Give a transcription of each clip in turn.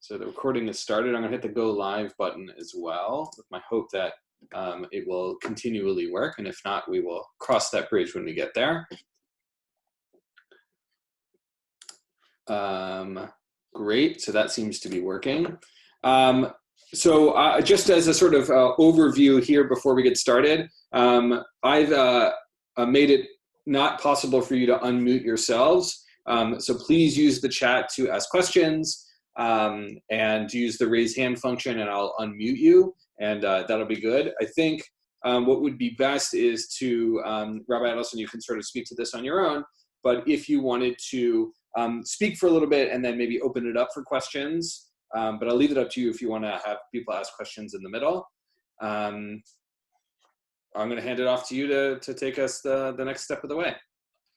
So the recording is started. I'm going to hit the go live button as well, with my hope that it will continually work. And if not, we will cross that bridge when we get there. Great. So that seems to be working. So just as a sort of overview here before we get started, I've made it not possible for you to unmute yourselves. So please use the chat to ask questions. And use the raise hand function and I'll unmute you, and that'll be good. I think what would be best is to, Rabbi Adelson, you can sort of speak to this on your own, but if you wanted to speak for a little bit and then maybe open it up for questions, but I'll leave it up to you if you want to have people ask questions in the middle. I'm going to hand it off to you to take us the next step of the way.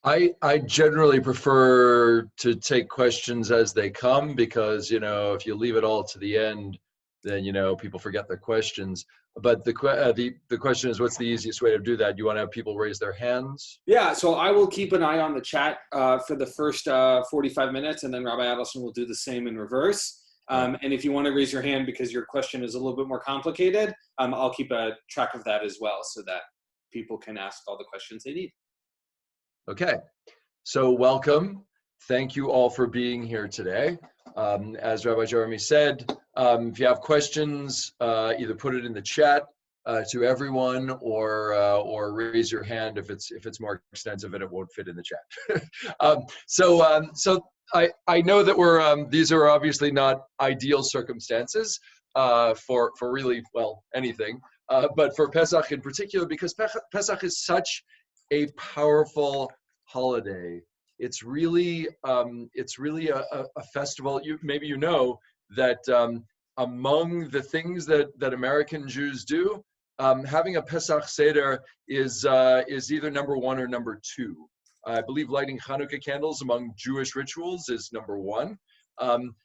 I generally prefer to take questions as they come because, you know, if you leave it all to the end, then, you know, people forget their questions. But the question is, what's the easiest way to do that? Do you want to have people raise their hands? Yeah, so I will keep an eye on the chat for the first 45 minutes, and then Rabbi Adelson will do the same in reverse. And if you want to raise your hand because your question is a little bit more complicated, I'll keep a track of that as well so that people can ask all the questions they need. Okay, so welcome. Thank you all for being here today. As Rabbi Jeremy said, if you have questions, either put it in the chat to everyone, or raise your hand if it's more extensive and it won't fit in the chat. So I know that these are obviously not ideal circumstances for really, well, anything, but for Pesach in particular, because Pesach is such a powerful holiday. It's really a festival. Maybe you know that among the things that American Jews do, having a Pesach Seder is either number one or number two. I believe lighting Hanukkah candles among Jewish rituals is number one. And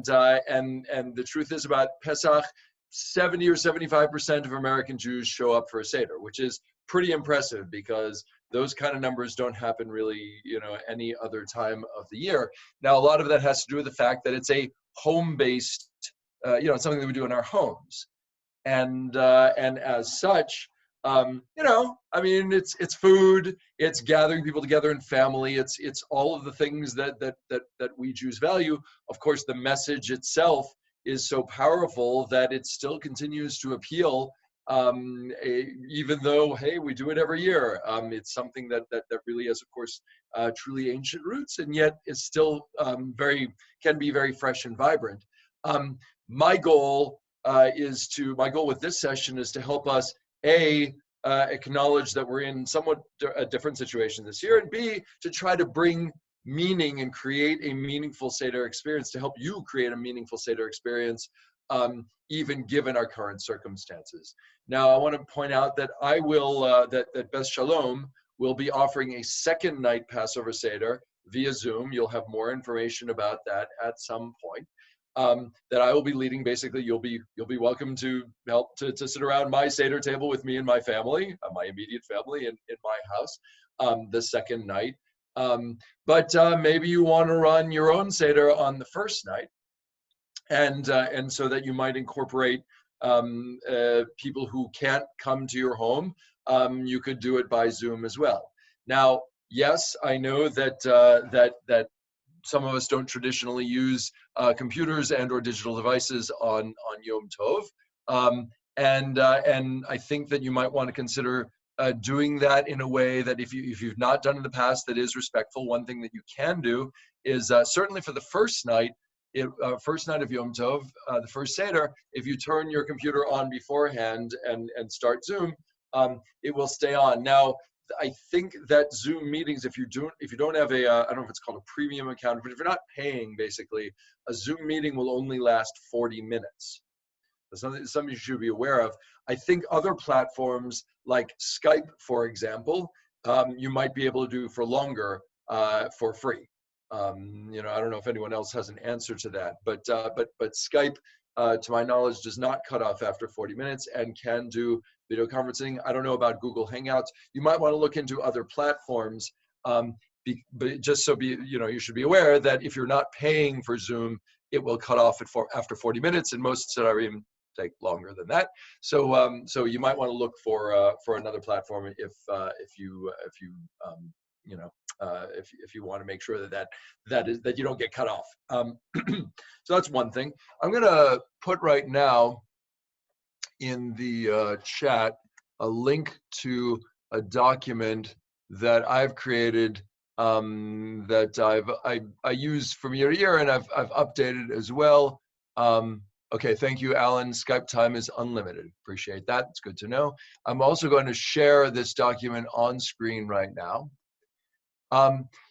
the truth is, about Pesach, 70 or 75% of American Jews show up for a Seder, which is pretty impressive because those kind of numbers don't happen really, you know, any other time of the year. Now, a lot of that has to do with the fact that it's a home-based, you know, something that we do in our homes, and as such, you know, I mean, it's food, it's gathering people together in family, it's all of the things that we Jews value. Of course, the message itself is so powerful that it still continues to appeal. Even though, hey, we do it every year, it's something that really has, of course, truly ancient roots, and yet is still can be very fresh and vibrant. My goal with this session is to help us acknowledge that we're in somewhat a different situation this year, and B, to try to bring meaning and create a meaningful Seder experience, to help you create a meaningful Seder experience, even given our current circumstances. Now, I want to point out that I will, that Beth Shalom will be offering a second night Passover Seder via Zoom. You'll have more information about that at some point. That I will be leading. Basically, you'll be welcome to help to sit around my Seder table with me and my family, my immediate family in my house, the second night. But maybe you want to run your own Seder on the first night, and so that you might incorporate people who can't come to your home. You could do it by Zoom as well. Now, yes, I know that that some of us don't traditionally use computers and or digital devices on Yom Tov, and I think that you might want to consider doing that in a way that if you've not done in the past, that is respectful. One thing that you can do is certainly for the first night of Yom Tov, the first Seder, if you turn your computer on beforehand and start Zoom, it will stay on. Now, I think that Zoom meetings, if you don't have a, I don't know if it's called a premium account, but if you're not paying, basically, a Zoom meeting will only last 40 minutes. That's something you should be aware of. I think other platforms like Skype, for example, you might be able to do for longer for free. You know, I don't know if anyone else has an answer to that, but Skype, to my knowledge, does not cut off after 40 minutes and can do video conferencing. I don't know about Google Hangouts. You might want to look into other platforms, but just so you should be aware that if you're not paying for Zoom, it will cut off after 40 minutes, and most Sedarim take longer than that. So so you might want to look for another platform if you want to make sure that you don't get cut off. So that's one thing. I'm going to put right now in the chat a link to a document that I've created that I use from year to year, and I've updated as well. Okay, thank you, Alan. Skype time is unlimited. Appreciate that. It's good to know. I'm also going to share this document on screen right now.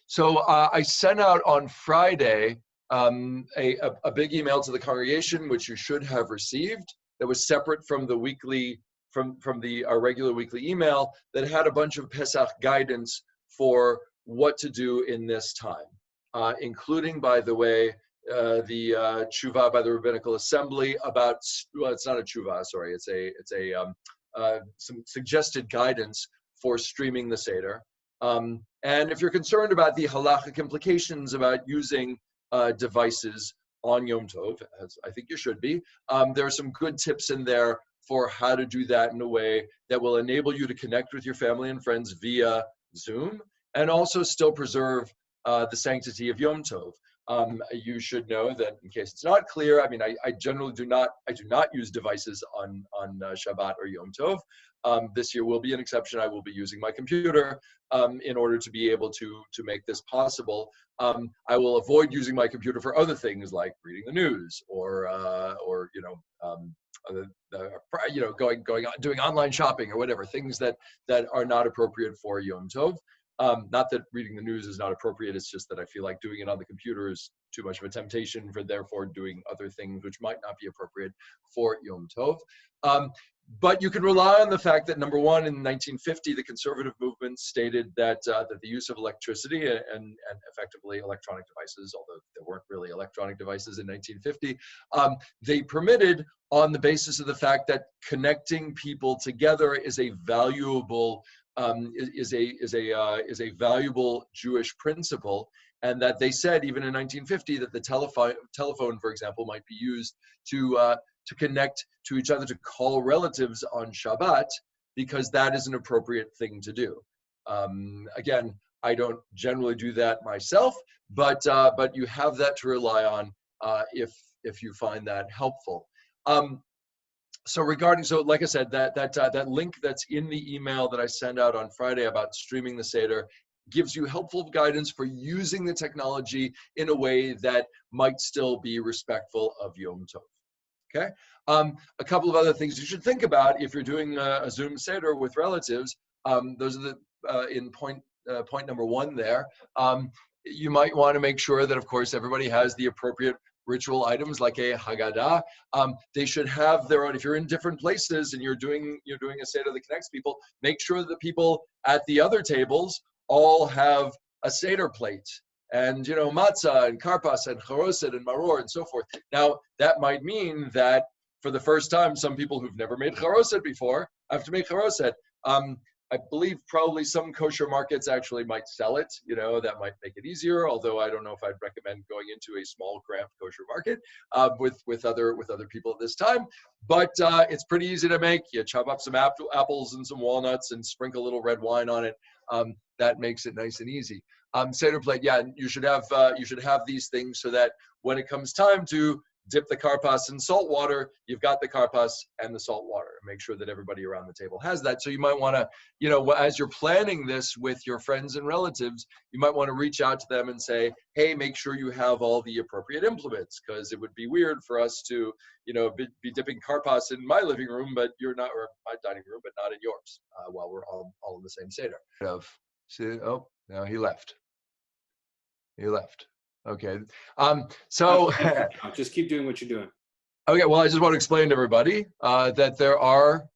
So I sent out on Friday a big email to the congregation, which you should have received, that was separate from the weekly, from our regular weekly email, that had a bunch of Pesach guidance for what to do in this time, including, by the way, the tshuva by the Rabbinical Assembly about, well, it's not a tshuva, sorry, it's some suggested guidance for streaming the Seder. And if you're concerned about the halachic implications about using devices on Yom Tov, as I think you should be, there are some good tips in there for how to do that in a way that will enable you to connect with your family and friends via Zoom, and also still preserve the sanctity of Yom Tov. You should know that, in case it's not clear, I mean, I generally do not use devices on Shabbat or Yom Tov. This year will be an exception. I will be using my computer in order to be able to make this possible. I will avoid using my computer for other things like reading the news or doing online shopping or whatever, things that are not appropriate for Yom Tov. Not that reading the news is not appropriate, it's just that I feel like doing it on the computer is too much of a temptation for therefore doing other things which might not be appropriate for Yom Tov. But you can rely on the fact that, number one, in 1950, the conservative movement stated that the use of electricity and effectively electronic devices, although there weren't really electronic devices in 1950, they permitted on the basis of the fact that connecting people together is a valuable valuable Jewish principle, and that they said even in 1950 that the telephone, for example, might be used to connect to each other, to call relatives on Shabbat, because that is an appropriate thing to do. Again, I don't generally do that myself, but you have that to rely on if you find that helpful. So like I said, that link that's in the email that I sent out on Friday about streaming the Seder gives you helpful guidance for using the technology in a way that might still be respectful of Yom Tov. Okay. A couple of other things you should think about if you're doing a Zoom Seder with relatives. Those are in point number one there. You might want to make sure that, of course, everybody has the appropriate ritual items like a Haggadah. They should have their own. If you're in different places and you're doing a Seder that connects people, make sure that the people at the other tables all have a Seder plate, and matzah and karpas and charoset and maror and so forth. Now that might mean that for the first time, some people who've never made charoset before have to make charoset. I believe probably some kosher markets actually might sell it. That might make it easier. Although I don't know if I'd recommend going into a small cramped kosher market with other people at this time. But it's pretty easy to make. You chop up some apples and some walnuts and sprinkle a little red wine on it. That makes it nice and easy. Seder plate, yeah, you should have these things so that when it comes time to dip the karpas in salt water, you've got the karpas and the salt water. Make sure that everybody around the table has that. So you might want to, as you're planning this with your friends and relatives, you might want to reach out to them and say, hey, make sure you have all the appropriate implements, because it would be weird for us to, be dipping karpas in my living room, but you're not, or my dining room, but not in yours, while we're all in the same Seder. Oh, no, he left. Okay. So just keep doing what you're doing. Okay. Well, I just want to explain to everybody that there are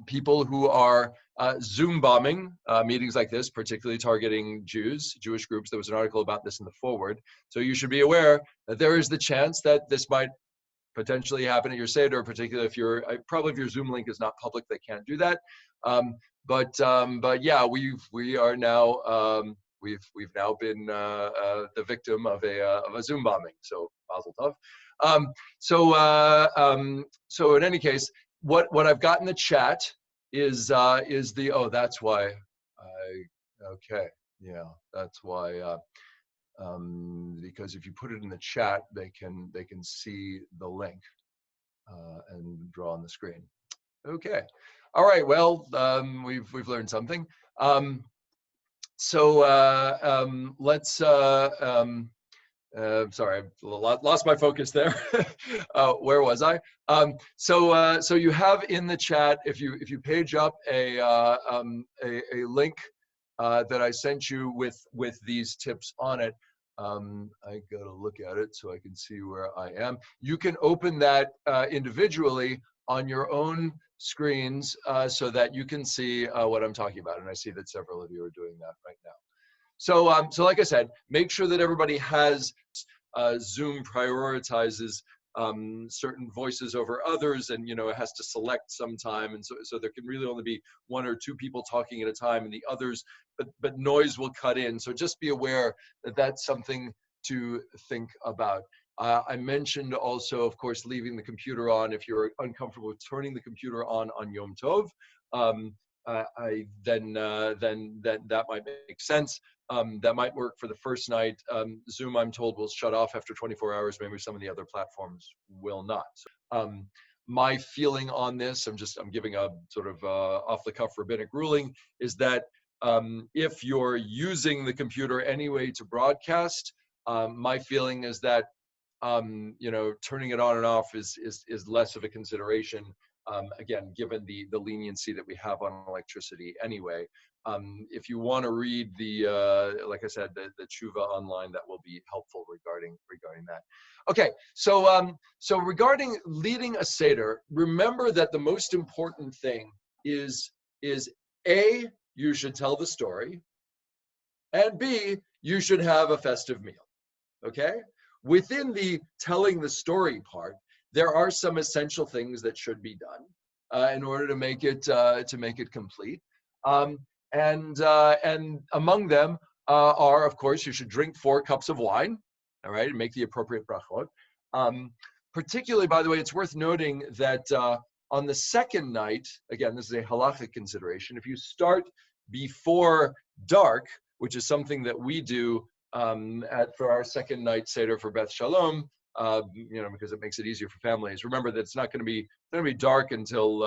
people who are Zoom bombing meetings like this, particularly targeting Jewish groups. There was an article about this in the forward. So you should be aware that there is the chance that this might potentially happen at your Seder, particularly if your Zoom link is not public, they can't do that. But yeah, we are now. We've now been the victim of a Zoom bombing. So mazel tov. So in any case, what I've got in the chat is the, oh, that's why okay, yeah, that's why, because if you put it in the chat, they can see the link and draw on the screen. Okay, all right, well, we've learned something. Let's sorry, I lost my focus there. Where was I? So you have in the chat, if you page up a link that I sent you with these tips on it. I gotta look at it so I can see where I am. You can open that individually on your own screens so that you can see what I'm talking about. And I see that several of you are doing that right now. So like I said, make sure that everybody has Zoom prioritizes certain voices over others, and it has to select some time, and so there can really only be one or two people talking at a time, and the others, but noise will cut in. So just be aware that that's something to think about. I mentioned also, of course, leaving the computer on if you're uncomfortable with turning the computer on Yom Tov. Then that might make sense. That might work for the first night. Zoom, I'm told, will shut off after 24 hours. Maybe some of the other platforms will not. So, my feeling on this, I'm giving a sort of off-the-cuff rabbinic ruling, is that if you're using the computer anyway to broadcast, my feeling is that turning it on and off is less of a consideration. Again, given the leniency that we have on electricity anyway. If you want to read like I said, the tshuva online, that will be helpful regarding that. Okay, so regarding leading a Seder, remember that the most important thing is A, you should tell the story, and B, you should have a festive meal, okay? Within the telling the story part, there are some essential things that should be done in order to make it complete. And among them are, of course, you should drink 4 cups of wine, all right, and make the appropriate brachot. Particularly, by the way, it's worth noting that on the second night, again, this is a halachic consideration, if you start before dark, which is something that we do for our second night Seder for Beth Shalom, because it makes it easier for families. Remember that it's not going to be dark until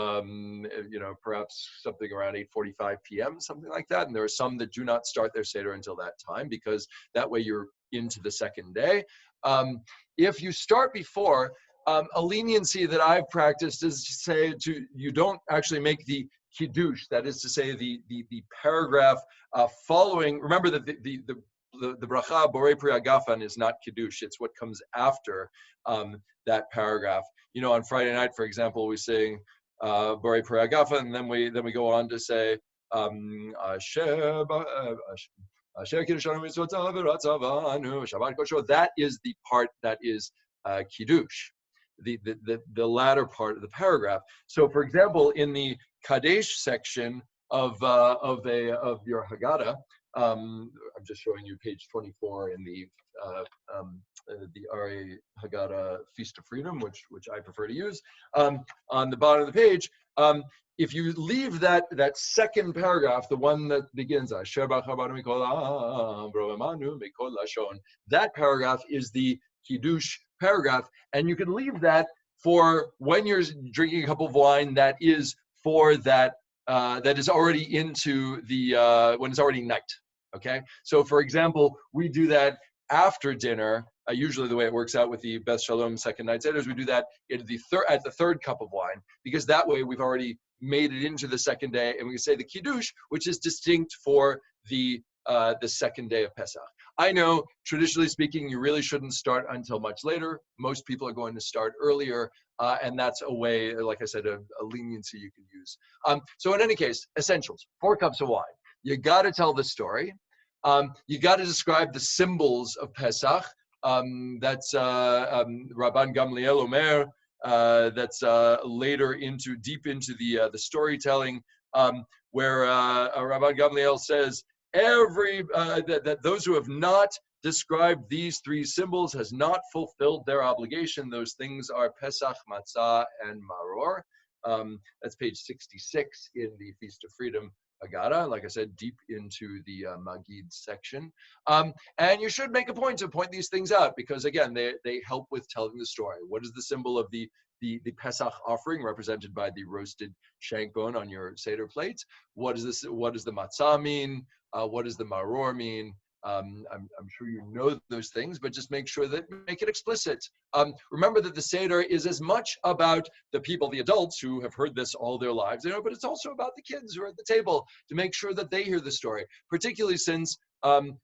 perhaps something around 8:45 p.m., something like that. And there are some that do not start their Seder until that time, because that way you're into the second day. If you start before, a leniency that I've practiced is to say you don't actually make the kiddush, that is to say the paragraph following. Remember that the bracha borei pri hagafan is not kiddush; it's what comes after that paragraph. On Friday night, for example, we sing borei pri hagafan, and then we go on to say asher kiddushanu mitzvotav v'ratzavanu shabbat kosher. That is the part that is kiddush, the latter part of the paragraph. So, for example, in the Kadesh section of your Haggadah, I'm just showing you page 24 in the Ari Haggadah Feast of Freedom, which I prefer to use. On the bottom of the page, if you leave that second paragraph, the one that begins, that paragraph is the Kiddush paragraph, and you can leave that for when you're drinking a cup of wine that is for that is already into the when it's already night. Okay, so for example, we do that after dinner. Usually, the way it works out with the Beth Shalom second night Seders, we do that at the third cup of wine, because that way we've already made it into the second day, and we can say the Kiddush, which is distinct for the second day of Pesach. I know, traditionally speaking, you really shouldn't start until much later. Most people are going to start earlier, and that's a way, like I said, a leniency you can use. So in any case, essentials: 4 cups of wine. You got to tell the story. You got to describe the symbols of Pesach. That's Rabban Gamliel Omer. That's later deep into the storytelling, where Rabban Gamliel says that those who have not described these three symbols has not fulfilled their obligation. Those things are Pesach, Matzah, and Maror. That's page 66 in the Feast of Freedom Agada, like I said, deep into the Magid section. And you should make a point to point these things out because, again, they help with telling the story. What is the symbol of the Pesach offering, represented by the roasted shank bone on your Seder plate? What is this? What does the matzah mean? What does the maror mean? I'm sure you know those things, but just make it explicit. Remember that the Seder is as much about the people, the adults who have heard this all their lives, but it's also about the kids who are at the table to make sure that they hear the story, particularly since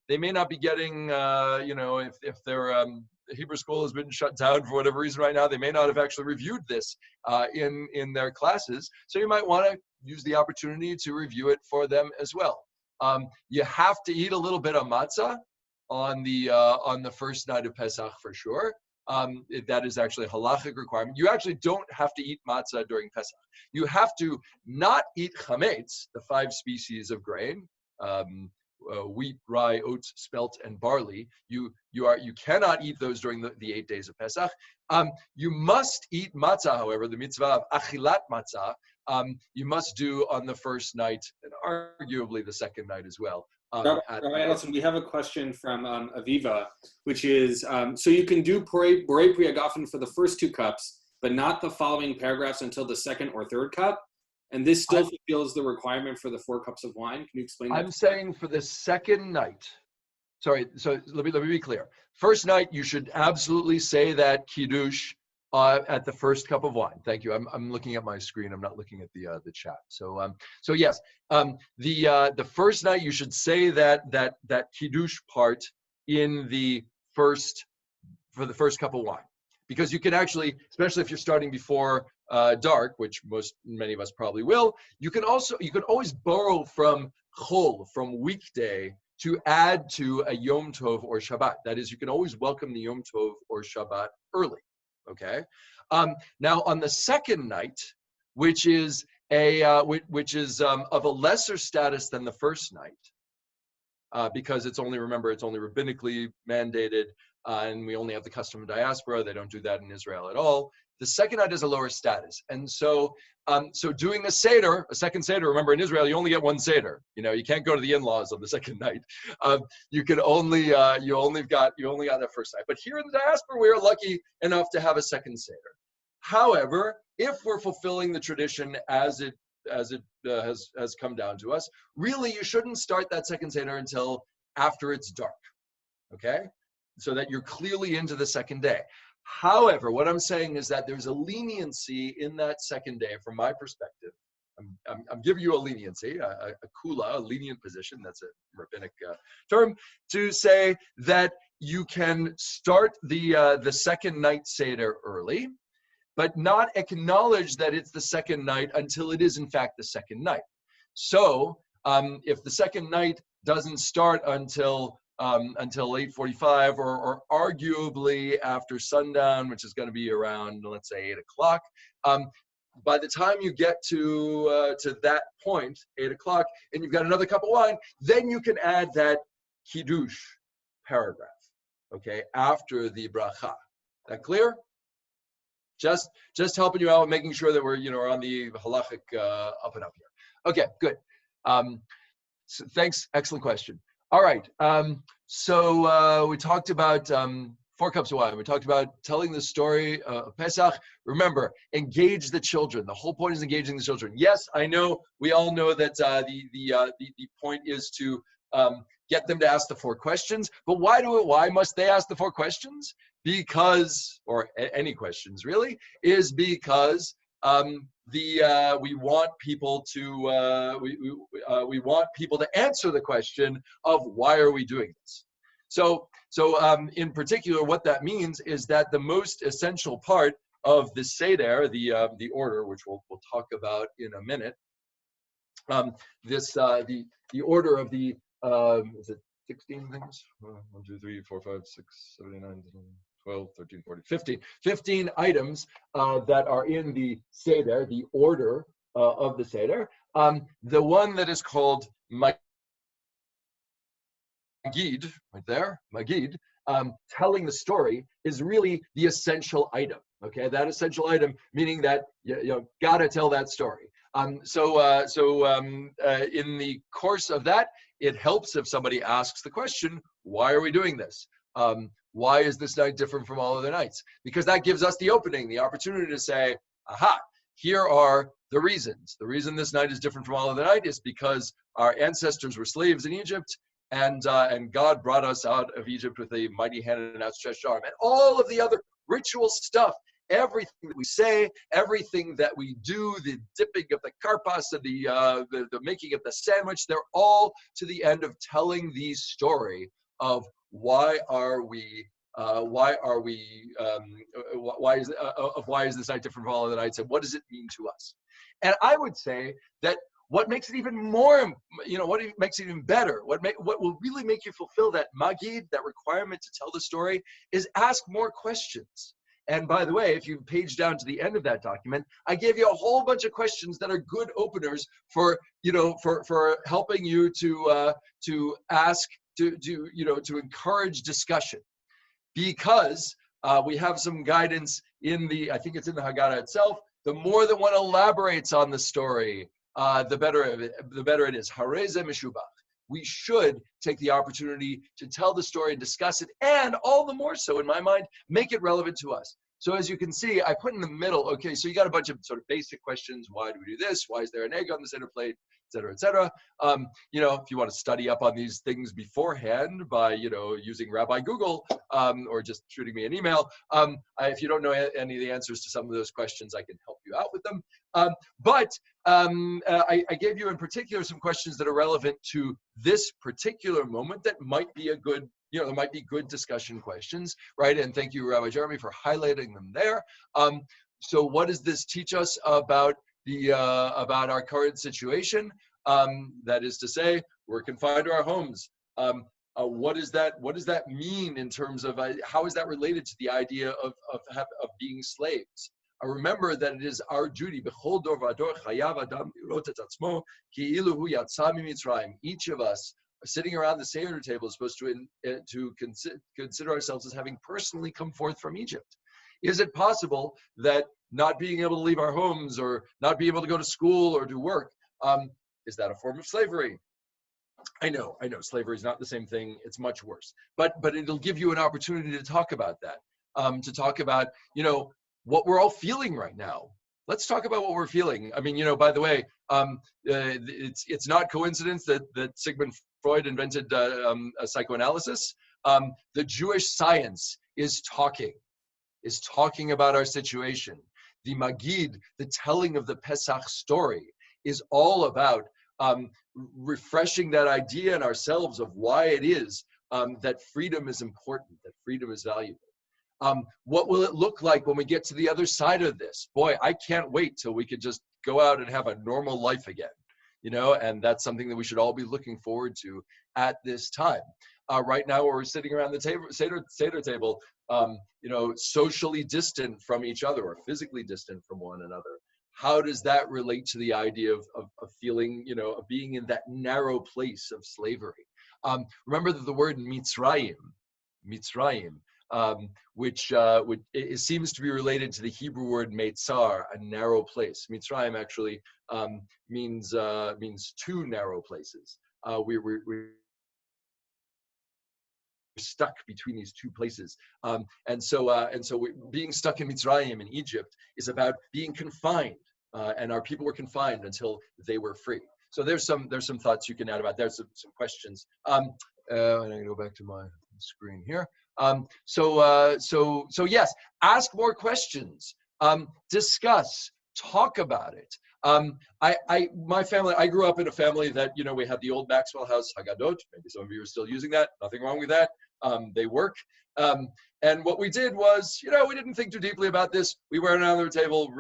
they may not be getting, if their Hebrew school has been shut down for whatever reason right now, they may not have actually reviewed this in their classes. So you might want to use the opportunity to review it for them as well. You have to eat a little bit of matzah on the first night of Pesach for sure. That is actually a halachic requirement. You actually don't have to eat matzah during Pesach. You have to not eat chametz, the 5 species of grain, wheat, rye, oats, spelt, and barley. You cannot eat those during the 8 days of Pesach. You must eat matzah, however, the mitzvah of achilat matzah, you must do on the first night and arguably the second night as well. Rabbi Adelson, we have a question from Aviva, which is, so you can do borei pri hagafen for the first 2 cups, but not the following paragraphs until the second or third cup? And this still fulfills the requirement for the 4 cups of wine? Can you explain that? I'm saying for the second night. Sorry, so let me be clear. First night, you should absolutely say that kiddush at the first cup of wine. Thank you. I'm looking at my screen. I'm not looking at the chat. So yes, the first night you should say that kiddush part in for the first cup of wine, because you can actually, especially if you're starting before dark, which many of us probably will, you can always borrow from chol, from weekday, to add to a Yom Tov or Shabbat. That is, you can always welcome the Yom Tov or Shabbat early. Okay. Now on the second night, which is of a lesser status than the first night, because it's only rabbinically mandated, and we only have the custom of diaspora. They don't do that in Israel at all. The second night is a lower status, and so doing a second Seder. Remember, in Israel, you only get 1 Seder. You can't go to the in-laws on the second night. You only got that first night. But here in the diaspora, we are lucky enough to have a second Seder. However, if we're fulfilling the tradition as it has come down to us, really, you shouldn't start that second Seder until after it's dark. Okay, so that you're clearly into the second day. However, what I'm saying is that there's a leniency in that second day, from my perspective. I'm giving you a leniency, a kula, a lenient position. That's a rabbinic term, to say that you can start the second night Seder early, but not acknowledge that it's the second night until it is in fact the second night. So if the second night doesn't start until 8:45 or arguably after sundown, which is going to be around, let's say, 8 o'clock. By the time you get to that point, 8 o'clock, and you've got another cup of wine, then you can add that kiddush paragraph, okay, after the bracha. That clear? Just helping you out, making sure that we're on the halachic up and up here. Okay, good. So thanks. Excellent question. All right, so we talked about 4 cups of wine. We talked about telling the story of Pesach. Remember, engage the children. The whole point is engaging the children. Yes, I know, we all know that the point is to get them to ask the 4 questions, but why must they ask the 4 questions? Because, or any questions really, is because we want people to we want people to answer the question of why are we doing this. So in particular, what that means is that the most essential part of the Seder, the order, which we'll talk about in a minute, the order of the is it 16 things? 1, 2, 3, 4, 5, 6, 7, 8, 9, 10, 12, 13, 14, 15 items that are in the Seder, the order of the Seder. The one that is called Magid, right there, Magid, telling the story is really the essential item. Okay, that essential item meaning that you gotta tell that story. In the course of that, it helps if somebody asks the question, why are we doing this? Why is this night different from all other nights? Because that gives us the opening, the opportunity to say, aha, here are the reasons. The reason this night is different from all other night is because our ancestors were slaves in Egypt, and God brought us out of Egypt with a mighty hand and an outstretched arm. And all of the other ritual stuff, everything that we say, everything that we do, the dipping of the karpas and the making of the sandwich, they're all to the end of telling the story of why is this night different from all other nights, and what does it mean to us? And I would say that what makes it even more, what makes it even better, what will really make you fulfill that magid, that requirement to tell the story, is ask more questions. And by the way, if you page down to the end of that document, I gave you a whole bunch of questions that are good openers for helping you to ask, to encourage discussion, because we have some guidance I think it's in the Haggadah itself. The more that one elaborates on the story, the better it is. Hareze meshubach. We should take the opportunity to tell the story and discuss it, and all the more so, in my mind, make it relevant to us. So as you can see, I put in the middle, okay, so you got a bunch of sort of basic questions. Why do we do this? Why is there an egg on the center plate? Et cetera, et cetera. If you want to study up on these things beforehand by, using Rabbi Google or just shooting me an email, if you don't know any of the answers to some of those questions, I can help you out with them. I gave you in particular some questions that are relevant to this particular moment that might be a good, there might be good discussion questions, right? And thank you, Rabbi Jeremy, for highlighting them there. So what does this teach us about about our current situation? That is to say, we're confined to our homes. What does that mean in terms of how is that related to the idea of being slaves? Remember that it is our duty. Each of us sitting around the Seder table is supposed to consider ourselves as having personally come forth from Egypt. Is it possible that not being able to leave our homes or not being able to go to school or do work, is that a form of slavery? I know, slavery is not the same thing. It's much worse. But it'll give you an opportunity to talk about that, to talk about, what we're all feeling right now. Let's talk about what we're feeling. I mean, by the way, it's not coincidence that Sigmund Freud invented psychoanalysis. The Jewish science is talking about our situation. The Magid, the telling of the Pesach story, is all about refreshing that idea in ourselves of why it is that freedom is important, that freedom is valuable. What will it look like when we get to the other side of this? Boy, I can't wait till we could just go out and have a normal life again, and that's something that we should all be looking forward to at this time. Right now, we're sitting around the Seder table, socially distant from each other or physically distant from one another. How does that relate to the idea of feeling, of being in that narrow place of slavery? Remember that the word Mitzrayim, which it seems to be related to the Hebrew word Meitzar, a narrow place. Mitzrayim actually means two narrow places. We're stuck between these two places, and so being stuck in Mitzrayim in Egypt is about being confined, and our people were confined until they were free. So there's some thoughts you can add about. There's some questions. And I'm gonna go back to my screen here. So yes, ask more questions, discuss, talk about it. My family, I grew up in a family that, we had the old Maxwell House Haggadot. Maybe some of you are still using that. Nothing wrong with that. They work. And what we did was, we didn't think too deeply about this. We went around the table,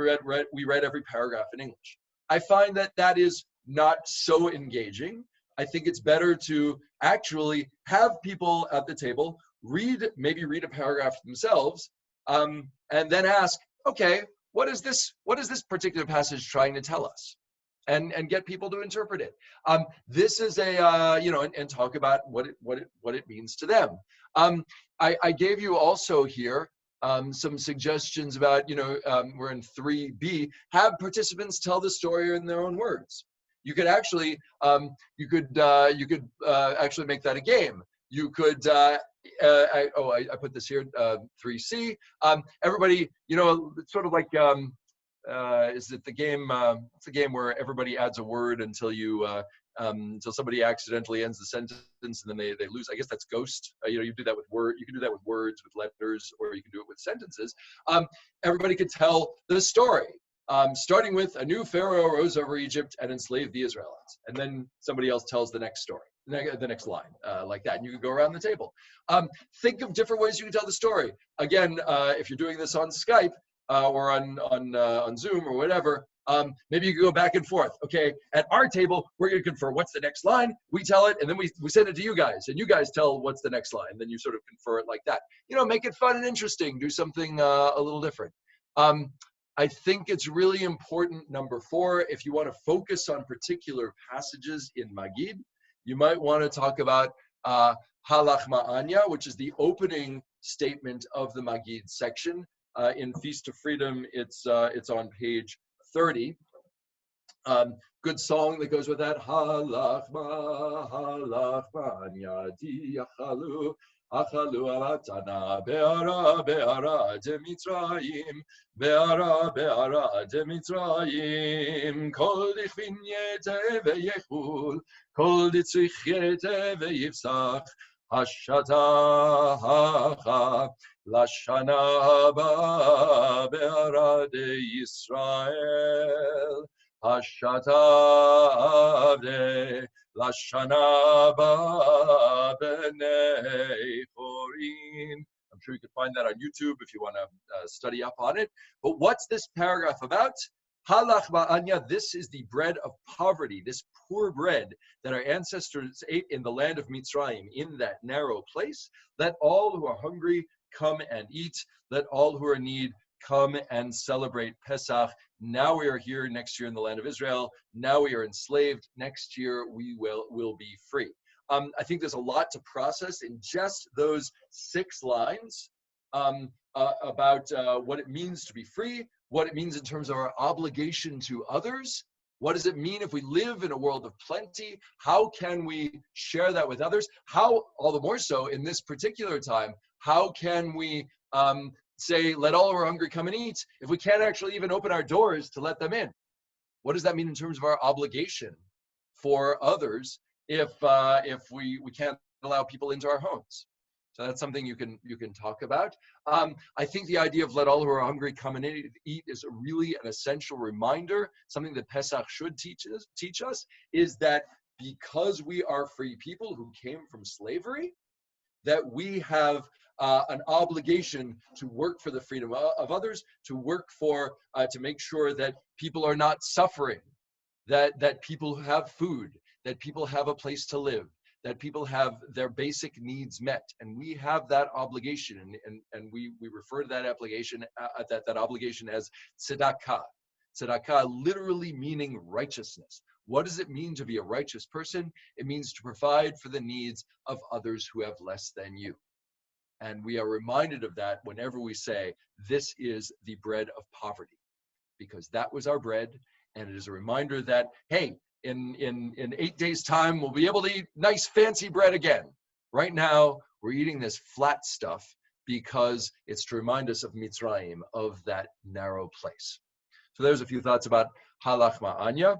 we read every paragraph in English. I find that is not so engaging. I think it's better to actually have people at the table read a paragraph themselves, and then ask, okay, what is this particular passage trying to tell us? and get people to interpret it. This is a and talk about what it means to them. I gave you also here some suggestions about we're in 3B. Have participants tell the story in their own words. You could actually actually make that a game. You could I put this here 3C. Everybody, it's sort of like is it the game? It's a game where everybody adds a word until somebody accidentally ends the sentence and then they lose. I guess that's Ghost. You do that with word. You can do that with words, with letters, or you can do it with sentences. Everybody could tell the story. Starting with a new pharaoh rose over Egypt and enslaved the Israelites, and then somebody else tells the next story, the next line, like that. And you can go around the table. Think of different ways you can tell the story. Again, if you're doing this on Skype or on Zoom or whatever, maybe you can go back and forth. Okay, at our table, we're going to confer what's the next line. We tell it, and then we send it to you guys, and you guys tell what's the next line. And then you sort of confer it like that. Make it fun and interesting. Do something a little different. I think it's really important, number 4, if you want to focus on particular passages in Magid, you might want to talk about Halawa Hanyu, which is the opening statement of the Magid section. In Feast of Freedom, it's on page 30. Good song that goes with that. Halawa Hanyu diachalu. Achalu alatana be'ara be'ara de Mitzrayim be'ara be'ara de Mitzrayim kol dichvinyete ve'yechul kol ditzrichete ve'yivsach hashatacha lashana ba be'ara de Yisrael hashatavde Lashana ba b'nei chorin. I'm sure you can find that on YouTube if you want to study up on it. But what's this paragraph about? Halawa Hanyu, this is the bread of poverty, this poor bread that our ancestors ate in the land of Mitzrayim, in that narrow place. Let all who are hungry come and eat. Let all who are in need come and celebrate Pesach. Now we are here, next year in the land of Israel. Now we are enslaved. Next year we will be free. I think there's a lot to process in just those 6 lines about what it means to be free, what it means in terms of our obligation to others. What does it mean if we live in a world of plenty? How can we share that with others? How, all the more so in this particular time, how can we say, let all who are hungry come and eat, if we can't actually even open our doors to let them in? What does that mean in terms of our obligation for others if we can't allow people into our homes? So that's something you can talk about. I think the idea of let all who are hungry come and eat is really an essential reminder. Something that Pesach should teach us is that because we are free people who came from slavery, that we have an obligation to work for the freedom of others, to work for, to make sure that people are not suffering, that people have food, that people have a place to live, that people have their basic needs met. And we have that obligation, and we refer to that obligation, that obligation as tzedakah. Tzedakah literally meaning righteousness. What does it mean to be a righteous person? It means to provide for the needs of others who have less than you. And we are reminded of that whenever we say, this is the bread of poverty, because that was our bread. And it is a reminder that, hey, in 8 days' time, we'll be able to eat nice, fancy bread again. Right now, we're eating this flat stuff because it's to remind us of Mitzrayim, of that narrow place. So there's a few thoughts about Halawa Hanyu.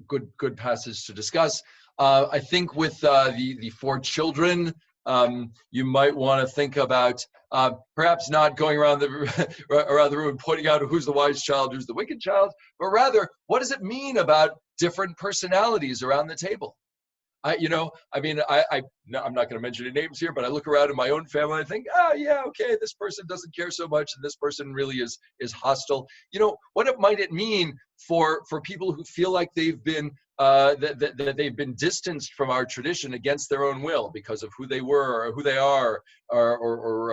Good passage to discuss. I think with the 4 children, you might want to think about perhaps not going around the room pointing out who's the wise child, who's the wicked child, but rather, what does it mean about different personalities around the table? I no, I'm not going to mention any names here, but I look around in my own family and I think, oh yeah, okay, this person doesn't care so much, and this person really is hostile. What might it mean for people who feel like they've been that they've been distanced from our tradition against their own will because of who they were or who they are or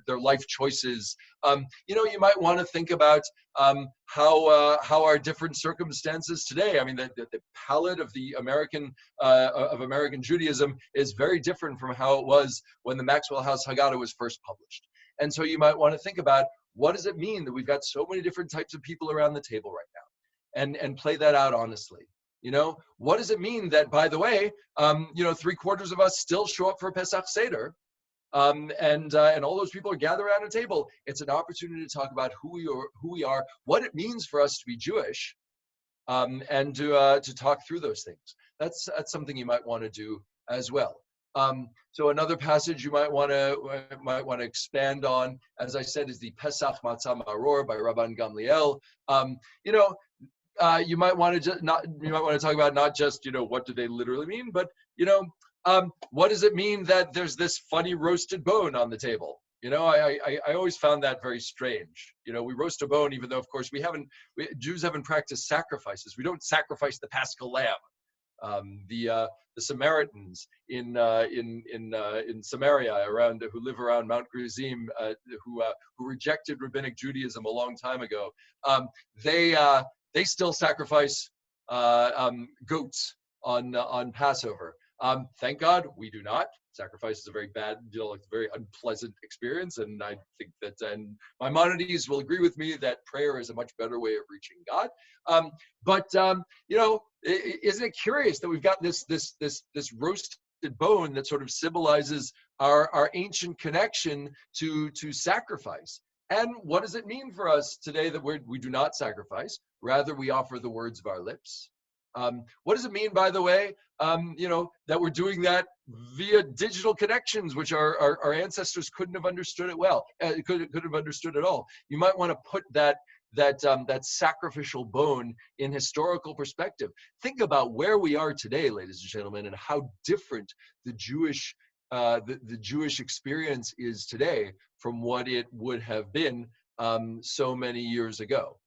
their life choices? You might want to think about how our different circumstances today. I mean, the palette of the American Judaism is very different from how it was when the Maxwell House Haggadah was first published. And so you might want to think about, what does it mean that we've got so many different types of people around the table right now, and play that out honestly. What does it mean that, by the way, 3/4 of us still show up for Pesach Seder, and all those people are gathered around a table? It's an opportunity to talk about who we are, what it means for us to be Jewish, and to talk through those things. That's something you might want to do as well. So another passage you might want to expand on, as I said, is the Pesach Matzah Maror by Rabban Gamliel. You might want to talk about not just what do they literally mean, but what does it mean that there's this funny roasted bone on the table? I always found that very strange. We roast a bone, even though, of course, Jews haven't practiced sacrifices. We don't sacrifice the Paschal lamb. The Samaritans in Samaria who live around Mount Gerizim, who rejected rabbinic Judaism a long time ago, they still sacrifice goats on Passover. Thank God we do not. Sacrifice is a very bad, very unpleasant experience, and I think that, and Maimonides will agree with me that prayer is a much better way of reaching God. But isn't it curious that we've got this roasted bone that sort of symbolizes our ancient connection to sacrifice? And what does it mean for us today that we do not sacrifice? Rather, we offer the words of our lips. What does it mean, by the way, that we're doing that via digital connections, which our ancestors couldn't have understood couldn't have understood at all? You might want to put that sacrificial bone in historical perspective. Think about where we are today, ladies and gentlemen, and how different the Jewish experience is today from what it would have been so many years ago,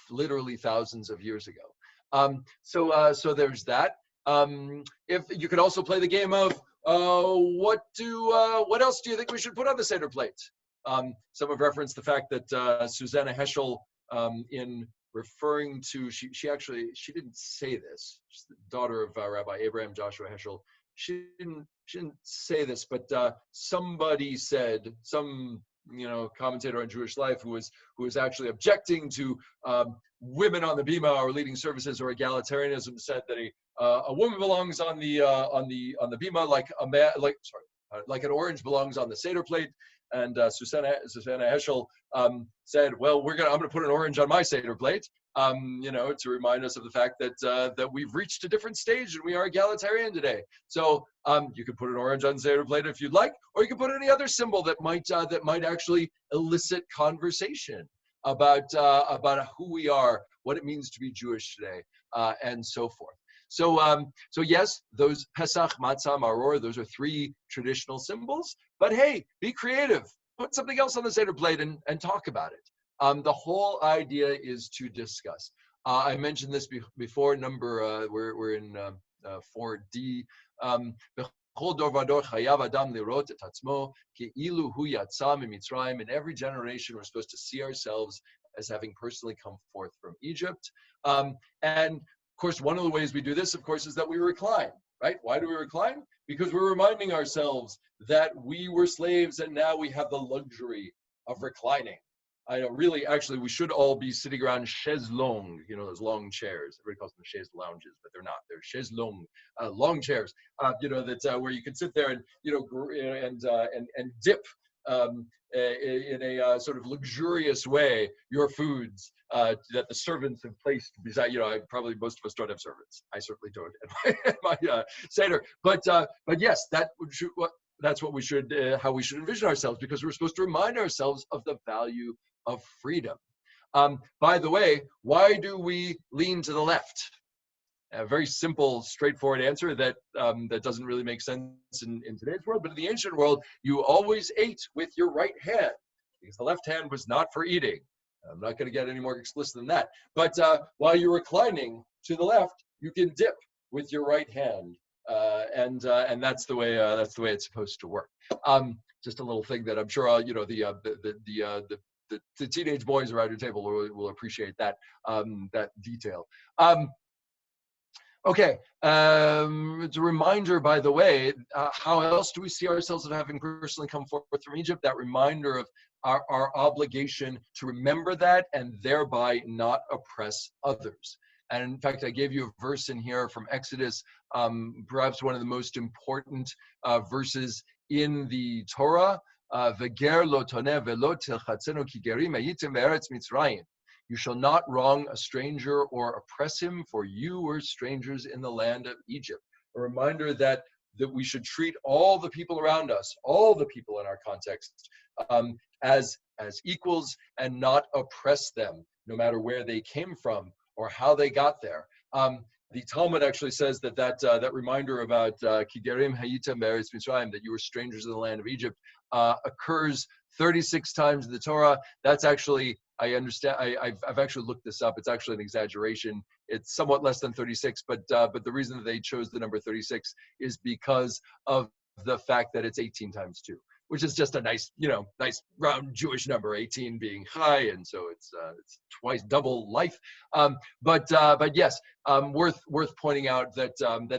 literally thousands of years ago. So there's that. If you could also play the game of what else do you think we should put on the Seder plate? Some have referenced the fact that Susanna Heschel, in referring to, she didn't say this. She's the daughter of Rabbi Abraham Joshua Heschel. She didn't say this, but somebody said, some commentator on Jewish life who was actually objecting to women on the bima or leading services or egalitarianism, said that a woman belongs on the bima like an orange belongs on the Seder plate. And Susanna Heschel said, well, I'm going to put an orange on my Seder plate, to remind us of the fact that we've reached a different stage and we are egalitarian today. So you could put an orange on the Seder plate if you'd like, or you could put any other symbol that might actually elicit conversation about who we are, what it means to be Jewish today, and so forth. So yes, those Pesach, Matzah, Maror, those are 3 traditional symbols. But hey, be creative. Put something else on the Seder plate and talk about it. The whole idea is to discuss. I mentioned this before. We're in 4D. In every generation, we're supposed to see ourselves as having personally come forth from Egypt. And of course, one of the ways we do this, of course, is that we recline, right? Why do we recline? Because we're reminding ourselves that we were slaves and now we have the luxury of reclining. I know, really, actually, we should all be sitting around chaise longue, those long chairs. Everybody calls them chaise lounges, but they're not. They're chaise longue, long chairs, that where you can sit there and, and dip in a sort of luxurious way your foods that the servants have placed beside. Probably most of us don't have servants. I certainly don't at my Seder. But yes, that's what we should, how we should envision ourselves, because we're supposed to remind ourselves of the value of freedom. By the way, why do we lean to the left? A very simple, straightforward answer that that doesn't really make sense in today's world. But in the ancient world, you always ate with your right hand because the left hand was not for eating. I'm not going to get any more explicit than that. But while you're reclining to the left, you can dip with your right hand, and that's the way it's supposed to work. Just a little thing that I'm sure the teenage boys around your table will appreciate that detail. Okay, it's a reminder, by the way, how else do we see ourselves as having personally come forth from Egypt? That reminder of our obligation to remember that and thereby not oppress others. And in fact, I gave you a verse in here from Exodus, perhaps one of the most important verses in the Torah. V'ger lo toneh velo tilchatzenu ki gerim hayitem be'eretz Mitzrayim. You shall not wrong a stranger or oppress him, for you were strangers in the land of Egypt. A reminder that we should treat all the people around us, all the people in our context, as equals and not oppress them, no matter where they came from or how they got there. The Talmud actually says that reminder about Kigerim Hayitem Be'eretz Mitzrayim, that you were strangers in the land of Egypt, occurs 36 times in the Torah. That's actually, I understand, I've actually looked this up. It's actually an exaggeration. It's somewhat less than 36, but the reason that they chose the number 36 is because of the fact that it's 18 times 2, which is just a nice, nice round Jewish number, 18 being high, and so it's twice double life. But yes, worth pointing out that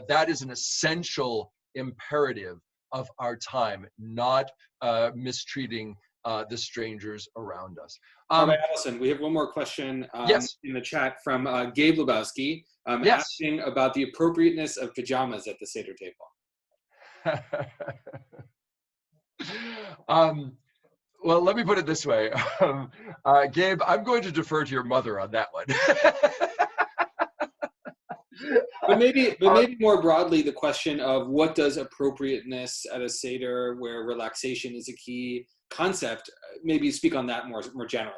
that is an essential imperative of our time, not mistreating the strangers around us. Rabbi Adelson, we have one more question yes. in the chat from Gabe Lebowski, yes. asking about the appropriateness of pajamas at the Seder table. Well, let me put it this way. Gabe, I'm going to defer to your mother on that one. But maybe more broadly, the question of what does appropriateness at a Seder where relaxation is a key concept, maybe speak on that more generally.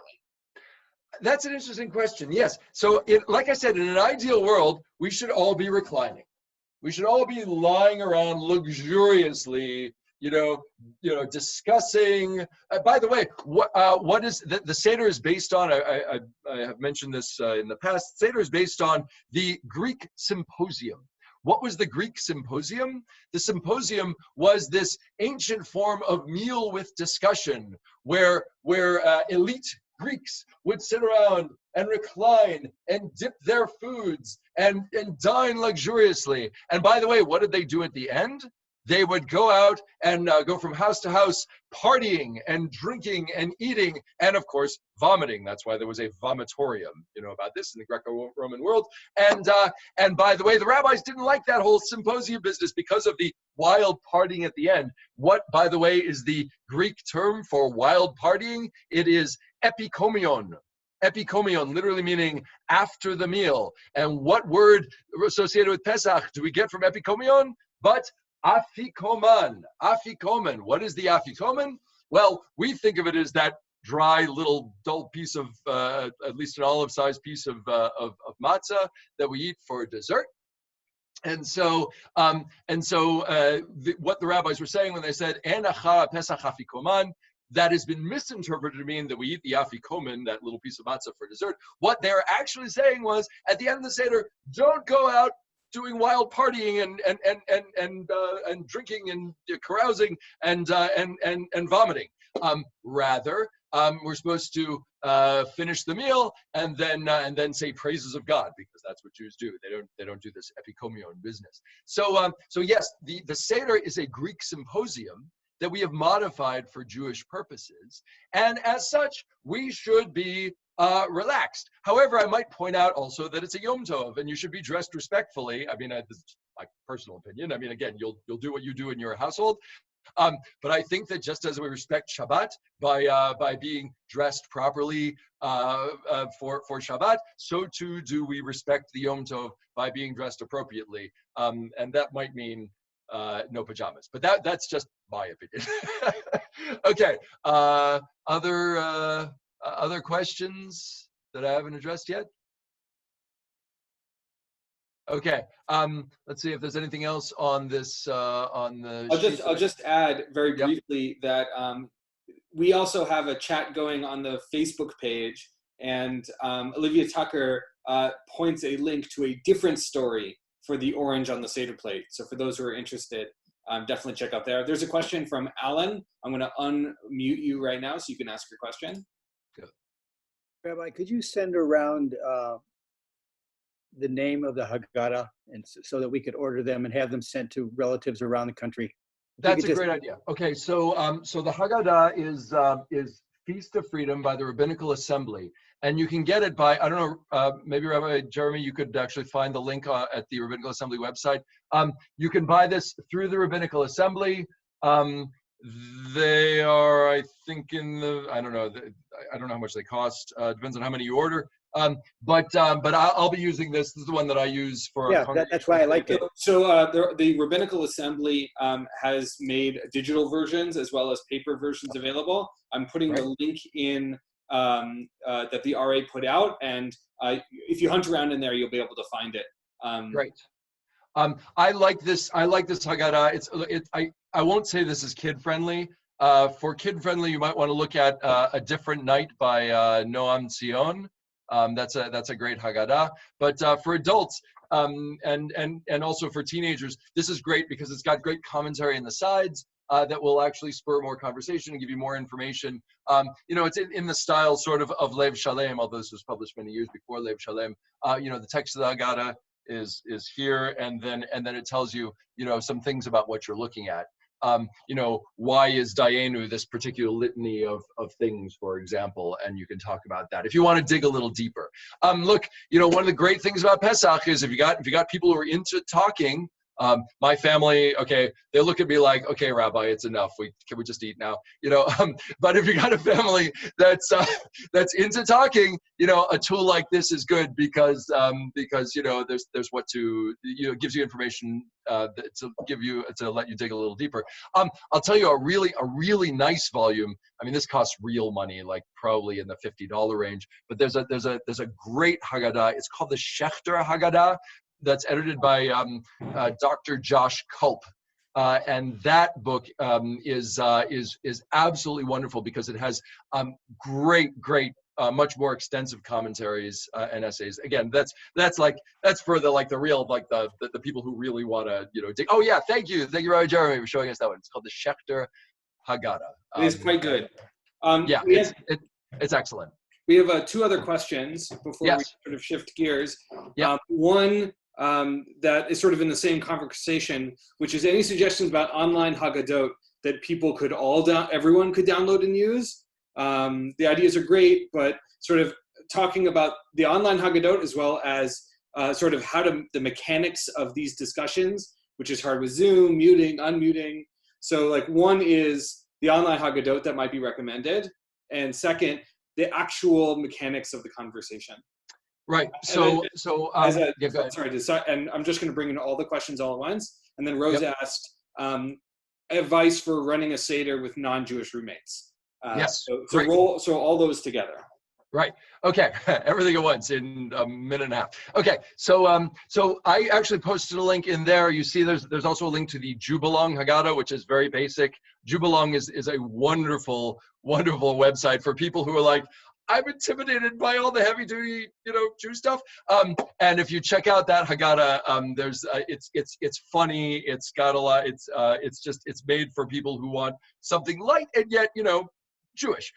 That's an interesting question, yes. So like I said, in an ideal world, we should all be reclining. We should all be lying around luxuriously, discussing. By the way, what is the Seder is based on? I have mentioned this in the past. Seder is based on the Greek symposium. What was the Greek symposium? The symposium was this ancient form of meal with discussion, where elite Greeks would sit around and recline and dip their foods and dine luxuriously. And by the way, what did they do at the end? They would go out and go from house to house, partying and drinking and eating, and of course, vomiting. That's why there was a vomitorium, about this in the Greco-Roman world. And by the way, the rabbis didn't like that whole symposium business because of the wild partying at the end. What, by the way, is the Greek term for wild partying? It is epikomion. Epikomion, literally meaning after the meal. And what word associated with Pesach do we get from epikomion? But Afikomen. Afikomen. What is the Afikomen? Well, we think of it as that dry little dull piece of, at least an olive-sized piece of matzah that we eat for dessert. And so what the rabbis were saying when they said Enacha Pesach Afikoman, that has been misinterpreted to mean that we eat the afikomen, that little piece of matzah, for dessert. What they're actually saying was, at the end of the Seder, don't go out doing wild partying and drinking and carousing and vomiting. Rather, we're supposed to finish the meal and then say praises of God, because that's what Jews do. They don't do this epikomion business. So yes, the Seder is a Greek symposium that we have modified for Jewish purposes, and as such, we should be relaxed. However, I might point out also that it's a Yom Tov, and you should be dressed respectfully. I mean, this is my personal opinion. I mean, again, you'll do what you do in your household, but I think that just as we respect Shabbat by being dressed properly for Shabbat, so too do we respect the Yom Tov by being dressed appropriately, and that might mean no pajamas, but that's just my opinion. Okay, other questions that I haven't addressed yet? Okay. Let's see if there's anything else on this on the sheet. I'll just add very Yep. briefly that we also have a chat going on the Facebook page, and Olivia Tucker points a link to a different story for the orange on the Seder plate. So for those who are interested, definitely check out there. There's a question from Alan. I'm going to unmute you right now so you can ask your question. Good. Rabbi, could you send around the name of the Haggadah, and so that we could order them and have them sent to relatives around the country? That's a great idea. Okay, so so the Haggadah is Feast of Freedom by the Rabbinical Assembly, and you can get it by, I don't know, maybe Rabbi Jeremy, you could actually find the link at the Rabbinical Assembly website. You can buy this through the Rabbinical Assembly. They are, I think, in the, I don't know how much they cost. Depends on how many you order. But I'll be using this. This is the one that I use for. Yeah, that's why I liked it. So the Rabbinical Assembly has made digital versions as well as paper versions available. I'm putting the link in that the RA put out, and if you hunt around in there, you'll be able to find it. Great. I like this Haggadah. I won't say this is kid friendly. For kid friendly, you might want to look at A Different Night by Noam Zion. That's a great Haggadah. But for adults and also for teenagers, this is great because it's got great commentary in the sides that will actually spur more conversation and give you more information. It's in the style sort of Lev Shalem, although this was published many years before Lev Shalem. The text of the Haggadah is here, and then it tells you some things about what you're looking at. Why is Dayenu this particular litany of things, for example, and you can talk about that if you want to dig a little deeper. Look, one of the great things about Pesach is if you got people who are into talking. My family, okay, they look at me like, okay, Rabbi, it's enough. Can we just eat now? But if you got a family that's into talking, a tool like this is good because there's what to, it gives you information to let you dig a little deeper. I'll tell you a really nice volume. I mean, this costs real money, like probably in the $50 range. But there's a great Haggadah. It's called the Schechter Haggadah. That's edited by Dr. Josh Culp, and that book is absolutely wonderful because it has great, much more extensive commentaries and essays. Again, that's for the real the people who really want to dig. Oh yeah, thank you, Rabbi Jeremy, for showing us that one. It's called the Schechter Haggadah. It is quite good. It's excellent. We have two other questions before we sort of shift gears. Yeah. One that is sort of in the same conversation, which is any suggestions about online Haggadot that everyone could download and use. The ideas are great, but sort of talking about the online Haggadot as well as sort of the mechanics of these discussions, which is hard with Zoom, muting, unmuting. So like one is the online Haggadot that might be recommended, and second, the actual mechanics of the conversation. Right. Sorry, and I'm just going to bring in all the questions all at once. And then Rose asked advice for running a Seder with non-Jewish roommates. So all those together. Right. Okay. Everything at once in a minute and a half. Okay. So I actually posted a link in there. You see, there's also a link to the Jubalong Haggadah, which is very basic. Jubalong is a wonderful website for people who are like, I'm intimidated by all the heavy duty, Jew stuff. And if you check out that Haggadah, there's it's funny. It's got a lot. It's made for people who want something light and yet, Jewish.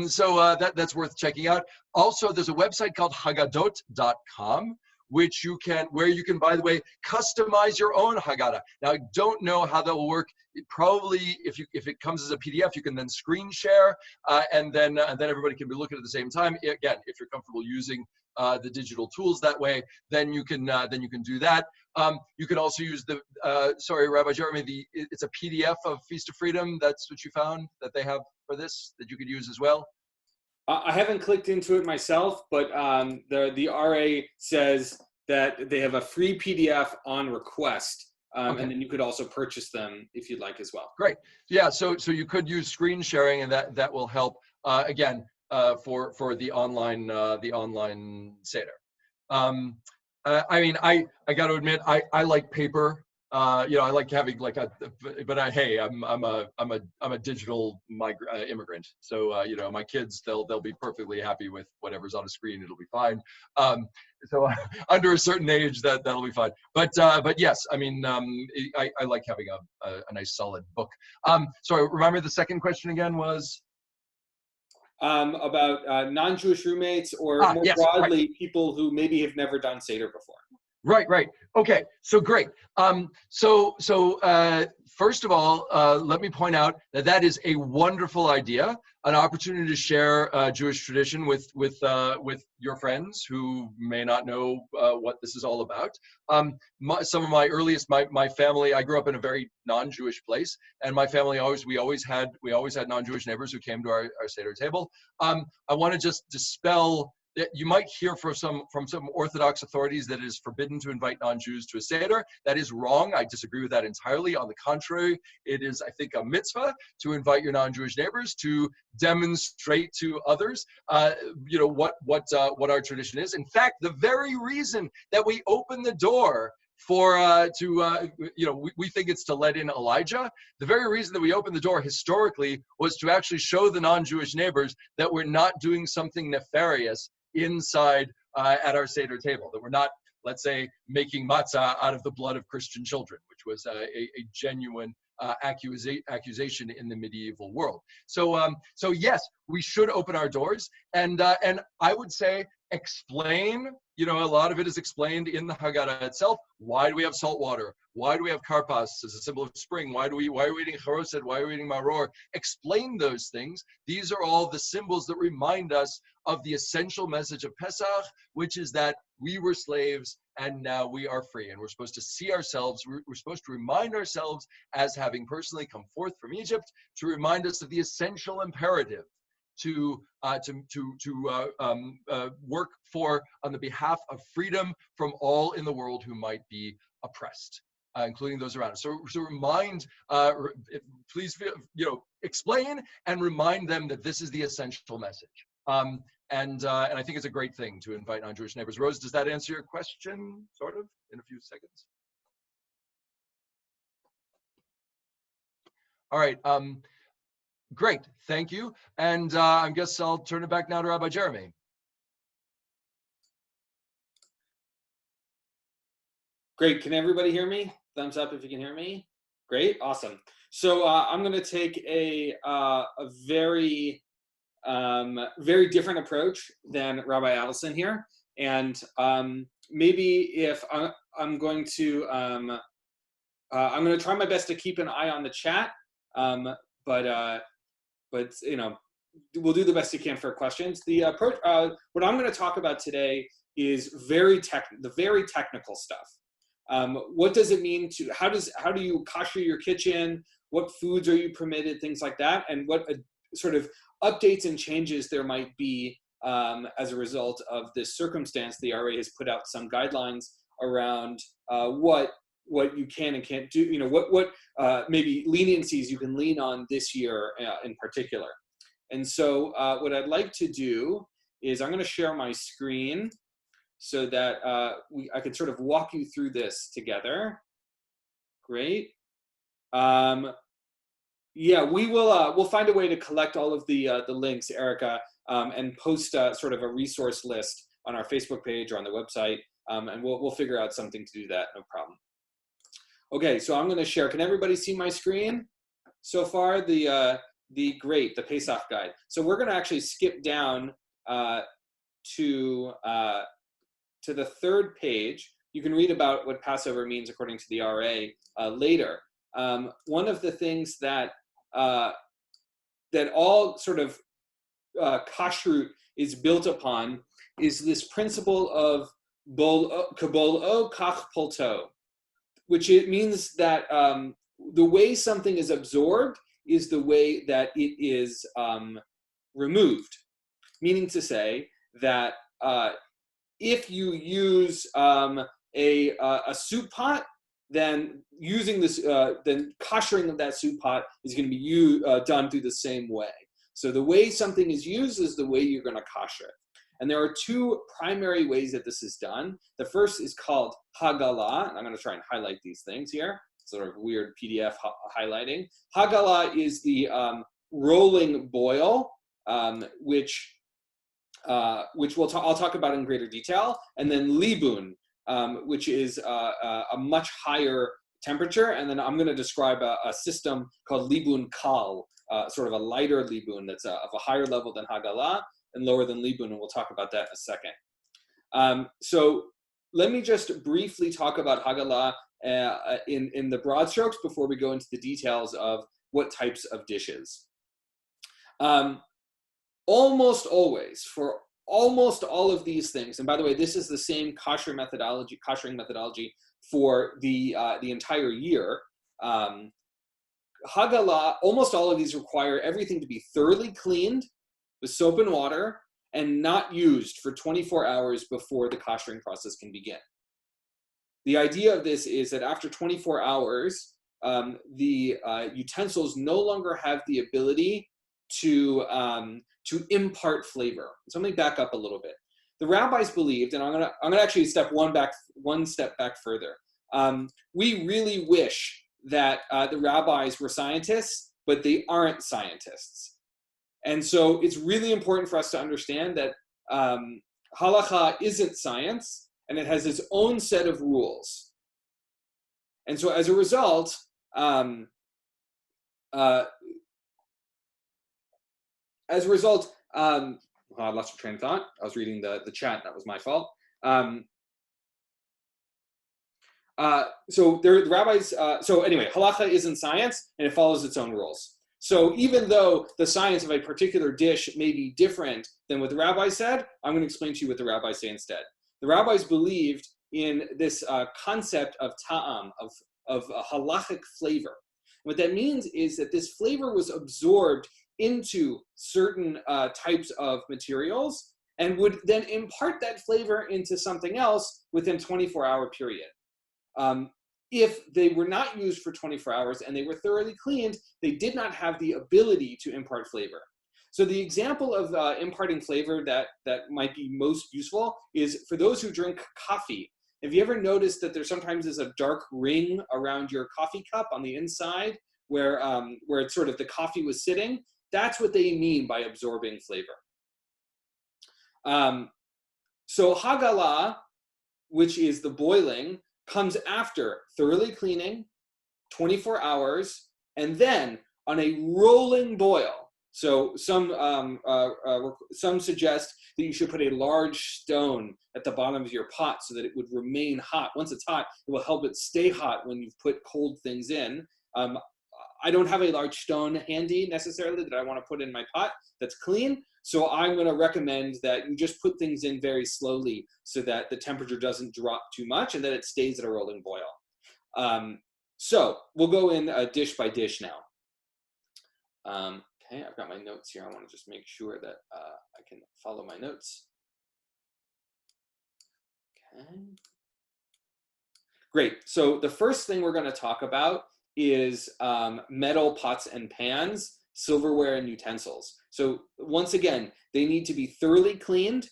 So that's worth checking out. Also, there's a website called Haggadot.com, where you can, by the way, customize your own Haggadah. Now, I don't know how that will work. Probably, if it comes as a PDF, you can then screen share, and then everybody can be looking at the same time. Again, if you're comfortable using the digital tools that way, then you can do that. You can also use Rabbi Jeremy, it's a PDF of Feast of Freedom. That's what you found that they have for this that you could use as well. I haven't clicked into it myself, but the RA says that they have a free PDF on request, and then you could also purchase them if you'd like as well. Great. Yeah. So you could use screen sharing, and that will help again for the online Seder. I mean, I got to admit, I like paper. You know, I like having like hey, I'm a digital immigrant. So you know, my kids, they'll be perfectly happy with whatever's on a screen. It'll be fine. So under a certain age, that'll be fine. But yes, I mean, I like having a nice solid book. Sorry, remind me the second question again was? About non-Jewish roommates, or more yes, broadly, right. people who maybe have never done Seder before. Right. Okay, so great. First of all, let me point out that is a wonderful idea, an opportunity to share Jewish tradition with your friends who may not know what this is all about. Some of my earliest, my family, I grew up in a very non-Jewish place, and my family we always had non-Jewish neighbors who came to our Seder table. I want to just dispel. You might hear from some Orthodox authorities that it is forbidden to invite non-Jews to a Seder. That is wrong. I disagree with that entirely. On the contrary, it is, I think, a mitzvah to invite your non-Jewish neighbors to demonstrate to others, you know, what our tradition is. In fact, the very reason that we open the door for you know, we think it's to let in Elijah. The very reason that we opened the door historically was to actually show the non-Jewish neighbors that we're not doing something nefarious inside at our Seder table, that we're not, let's say, making matzah out of the blood of Christian children, which was a genuine accusation in the medieval world. So yes, we should open our doors, and I would say explain. You know, a lot of it is explained in the Haggadah itself. Why do we have salt water? Why do we have karpas as a symbol of spring? Why are we eating charoset? Why are we eating maror? Explain those things. These are all the symbols that remind us of the essential message of Pesach, which is that we were slaves and now we are free. And we're supposed to see ourselves, we're supposed to remind ourselves as having personally come forth from Egypt, to remind us of the essential imperative to work for on the behalf of freedom from all in the world who might be oppressed, including those around us. So remind, please, you know, explain and remind them that this is the essential message. And I think it's a great thing to invite non-Jewish neighbors. Rose, does that answer your question, sort of, in a few seconds? All right. Great, thank you. And I guess I'll turn it back now to Rabbi Jeremy. Great, can everybody hear me? Thumbs up if you can hear me. Great, awesome. So I'm going to take a very different approach than Rabbi Adelson here, and maybe if I'm going to try my best to keep an eye on the chat, but you know, we'll do the best we can for questions. The approach, what I'm going to talk about today is the very technical stuff. What does it mean to, how do you kasher your kitchen? What foods are you permitted? Things like that, and what sort of updates and changes there might be as a result of this circumstance. The RA has put out some guidelines around what you can and can't do, you know, what maybe leniencies you can lean on this year in particular. And so what I'd like to do is I'm going to share my screen so that I can sort of walk you through this together. Great. Yeah, we'll find a way to collect all of the links, Erica, and post sort of a resource list on our Facebook page or on the website, and we'll figure out something to do that, no problem. Okay, so I'm going to share. Can everybody see my screen so far? The Pesach guide. So we're going to actually skip down to the third page. You can read about what Passover means according to the RA later. One of the things that all sort of kashrut is built upon is this principle of kabol-o kach polto, which it means that the way something is absorbed is the way that it is removed. Meaning to say that if you use a soup pot, then using this, then koshering of that soup pot is going to be done through the same way. So the way something is used is the way you're going to kosher it. And there are two primary ways that this is done. The first is called Hagala, and I'm going to try and highlight these things here. Sort of weird PDF highlighting. Hagala is the rolling boil, which I'll talk about in greater detail, and then libun, which is a much higher temperature, and then I'm going to describe a system called libun kal, sort of a lighter libun that's of a higher level than Hagala and lower than libun, and we'll talk about that in a second. So let me just briefly talk about Hagala in the broad strokes before we go into the details of what types of dishes. Almost always, for almost all of these things, and by the way, this is the same kashering methodology for the entire year. Hagala, almost all of these require everything to be thoroughly cleaned with soap and water and not used for 24 hours before the kashering process can begin. The idea of this is that after 24 hours, the utensils no longer have the ability to impart flavor. So let me back up a little bit. The rabbis believed, and I'm gonna actually one step back further. We really wish that the rabbis were scientists, but they aren't scientists. And so it's really important for us to understand that halakha isn't science, and it has its own set of rules. And so as a result, I lost my train of thought. I was reading the chat. That was my fault. So the rabbis. So anyway, halacha isn't science, and it follows its own rules. So even though the science of a particular dish may be different than what the rabbis said, I'm going to explain to you what the rabbis say instead. The rabbis believed in this concept of ta'am, of a halachic flavor. What that means is that this flavor was absorbed into certain types of materials and would then impart that flavor into something else within 24-hour period. If they were not used for 24 hours and they were thoroughly cleaned, they did not have the ability to impart flavor. So the example of imparting flavor that might be most useful is for those who drink coffee. Have you ever noticed that there sometimes is a dark ring around your coffee cup on the inside where it's sort of the coffee was sitting? That's what they mean by absorbing flavor. So Hagala, which is the boiling, comes after thoroughly cleaning, 24 hours, and then on a rolling boil. So some suggest that you should put a large stone at the bottom of your pot so that it would remain hot. Once it's hot, it will help it stay hot when you've put cold things in. I don't have a large stone handy necessarily that I want to put in my pot that's clean. So I'm going to recommend that you just put things in very slowly so that the temperature doesn't drop too much and that it stays at a rolling boil. So we'll go in dish by dish now. Okay, I've got my notes here. I want to just make sure that I can follow my notes. Okay. Great. So the first thing we're going to talk about is metal pots and pans, silverware, and utensils. So once again, they need to be thoroughly cleaned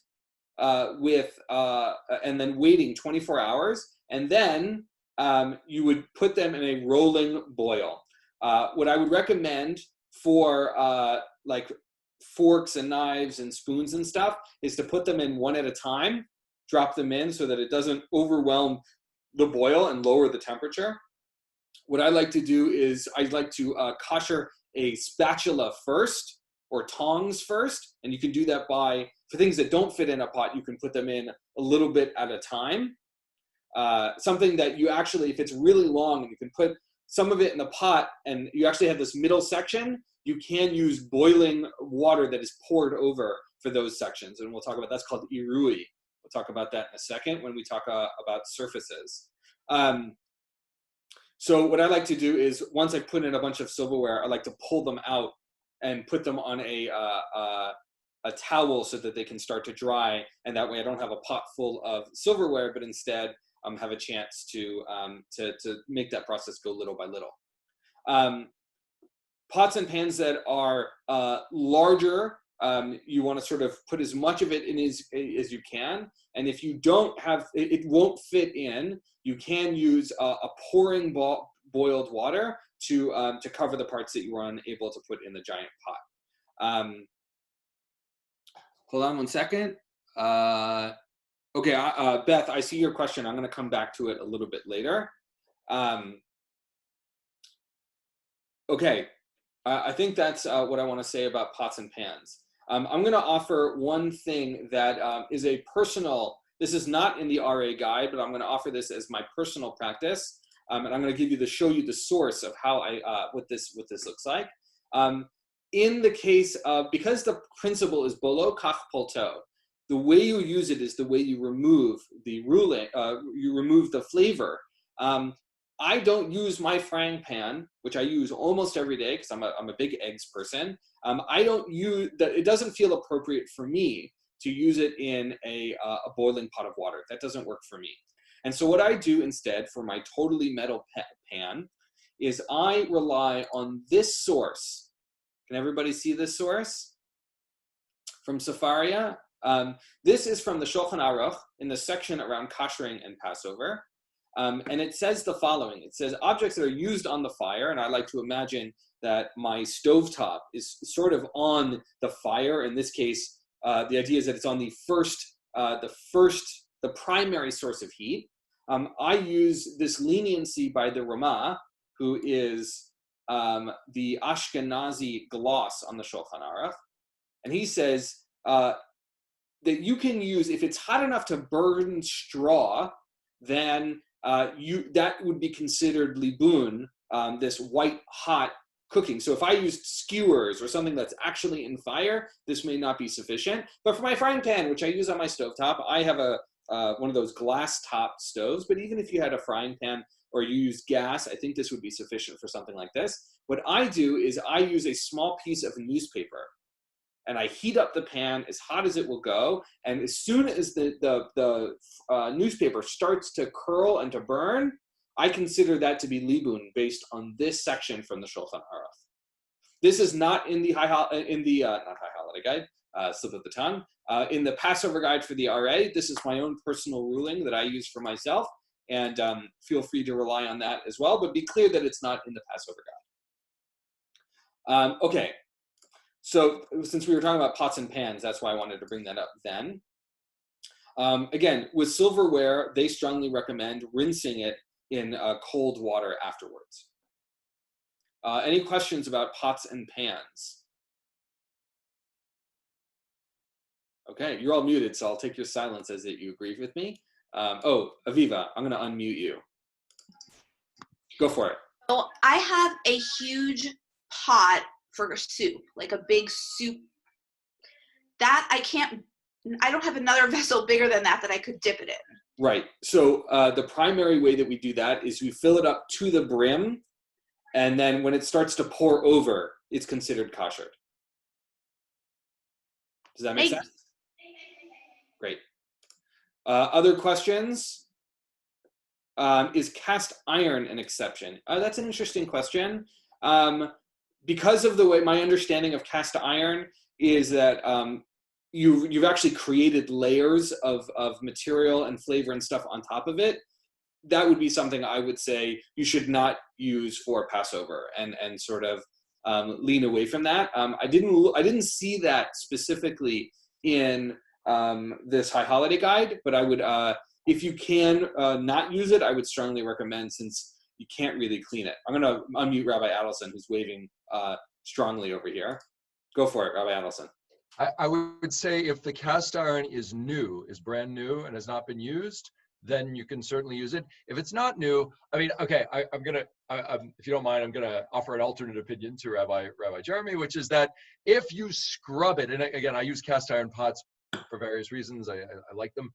and then waiting 24 hours. And then you would put them in a rolling boil. What I would recommend for like forks and knives and spoons and stuff is to put them in one at a time, drop them in so that it doesn't overwhelm the boil and lower the temperature. What I like to do is I like to kasher a spatula first or tongs first, and you can do that by, for things that don't fit in a pot, you can put them in a little bit at a time. Something that you actually, if it's really long, and you can put some of it in the pot and you actually have this middle section, you can use boiling water that is poured over for those sections. And we'll talk about, that's called irui. We'll talk about that in a second when we talk about surfaces. So what I like to do is once I put in a bunch of silverware, I like to pull them out and put them on a towel so that they can start to dry. And that way I don't have a pot full of silverware, but instead have a chance to make that process go little by little. Pots and pans that are larger you want to sort of put as much of it in as you can. And if you don't have, it won't fit in, you can use a pouring boiled water to cover the parts that you were unable to put in the giant pot. Hold on one second. Okay, Beth, I see your question. I'm going to come back to it a little bit later. Okay, I think that's what I want to say about pots and pans. I'm going to offer one thing that is a personal, this is not in the RA guide, but I'm going to offer this as my personal practice. And I'm going to show you the source of how what this looks like. In the case of, because the principle is bolo kach polto, the way you use it is the way you remove the you remove the flavor. I don't use my frying pan, which I use almost every day because I'm a big eggs person. I don't use that. It doesn't feel appropriate for me to use it in a boiling pot of water. That doesn't work for me. And so what I do instead for my totally metal pan is I rely on this source. Can everybody see this source? From Sefaria. This is from the Shulchan Aruch in the section around kashering and Passover. And it says the following. It says objects that are used on the fire, and I like to imagine that my stovetop is sort of on the fire. In this case, the idea is that it's on the primary source of heat. I use this leniency by the Ramah, who is the Ashkenazi gloss on the Shulchan Aruch. And he says that you can use, if it's hot enough to burn straw, then that would be considered libun, this white hot cooking. So if I used skewers or something that's actually in fire, this may not be sufficient. But for my frying pan, which I use on my stovetop, I have one of those glass top stoves. But even if you had a frying pan or you use gas, I think this would be sufficient for something like this. What I do is I use a small piece of newspaper and I heat up the pan as hot as it will go. And as soon as the newspaper starts to curl and to burn, I consider that to be libun based on this section from the Shulchan Aruch. This is not in the not high holiday guide, slip of the tongue. In the Passover guide for the RA, this is my own personal ruling that I use for myself, and feel free to rely on that as well. But be clear that it's not in the Passover guide. Okay. So since we were talking about pots and pans, that's why I wanted to bring that up then. Again, with silverware, they strongly recommend rinsing it in cold water afterwards. Any questions about pots and pans? Okay, you're all muted, so I'll take your silence as that you agree with me. Oh, Aviva, I'm going to unmute you. Go for it. So I have a huge pot for soup, like a big soup. That I don't have another vessel bigger than that I could dip it in. Right. So the primary way that we do that is we fill it up to the brim, and then when it starts to pour over, it's considered kasher. Does that make sense? Great. Other questions? Is cast iron an exception? That's an interesting question. Because of the way my understanding of cast iron is that you've actually created layers of material and flavor and stuff on top of it, that would be something I would say you should not use for Passover and sort of lean away from that. I didn't see that specifically in this high holiday guide, but I would, if you can not use it, I would strongly recommend, since you can't really clean it. I'm going to unmute Rabbi Adelson, who's waving strongly over here. Go for it, Rabbi Adelson. I would say if the cast iron is brand new and has not been used, then you can certainly use it. If it's not new, I mean, okay, I'm gonna, if you don't mind, I'm gonna offer an alternate opinion to Rabbi Jeremy, which is that if you scrub it, and again, I use cast iron pots for various reasons, I like them.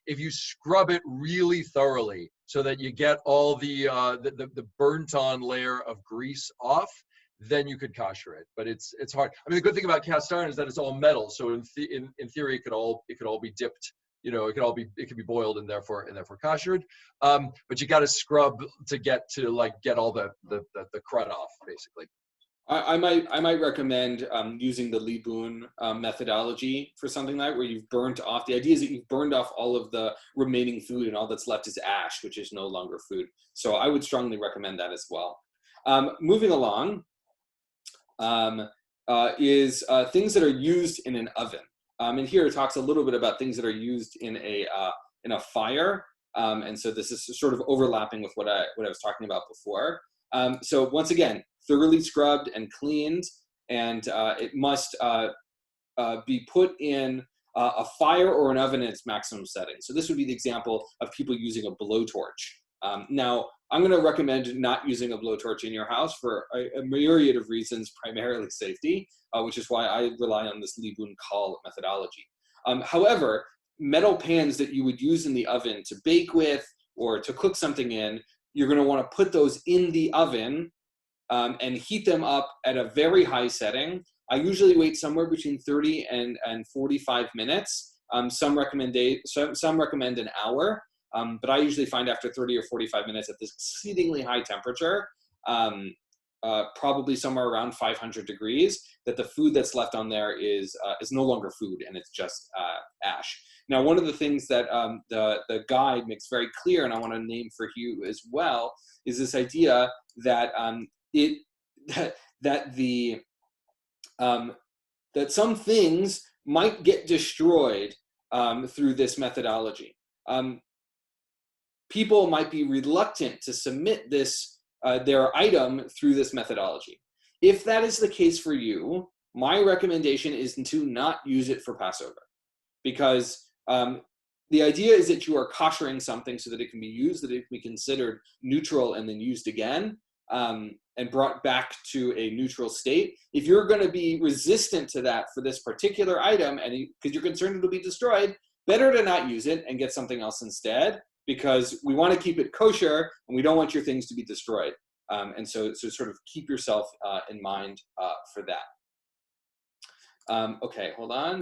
If you scrub it really thoroughly so that you get all the burnt on layer of grease off, then you could kasher it. But it's hard. I mean, the good thing about cast iron is that it's all metal, so in theory it could all be dipped. You know, it could be boiled and therefore kashered. But you got to scrub to get all the crud off, basically. I might recommend using the Libun methodology for something like that, where you've burnt off. The idea is that you've burned off all of the remaining food, and all that's left is ash, which is no longer food. So I would strongly recommend that as well. Moving along is things that are used in an oven. And here it talks a little bit about things that are used in a fire. And so this is sort of overlapping with what I was talking about before. So once again, thoroughly scrubbed and cleaned, and it must be put in a fire or an oven at its maximum setting. So this would be the example of people using a blowtorch. Now, I'm going to recommend not using a blowtorch in your house for a myriad of reasons, primarily safety, which is why I rely on this Libun Kal methodology. However, metal pans that you would use in the oven to bake with or to cook something in, you're going to want to put those in the oven and heat them up at a very high setting. I usually wait somewhere between 30 and 45 minutes. Some recommend an hour, but I usually find after 30 or 45 minutes at this exceedingly high temperature, probably somewhere around 500 degrees, that the food that's left on there is no longer food, and it's just ash. Now, one of the things that the guide makes very clear, and I want to name for you as well, is this idea that that some things might get destroyed through this methodology. People might be reluctant to submit their item through this methodology. If that is the case for you, my recommendation is to not use it for Passover, because the idea is that you are koshering something so that it can be used, that it can be considered neutral and then used again, and brought back to a neutral state. If you're going to be resistant to that for this particular item, and because you're concerned it'll be destroyed, better to not use it and get something else instead, because we want to keep it kosher and we don't want your things to be destroyed. And so sort of keep yourself in mind for that. Okay, hold on,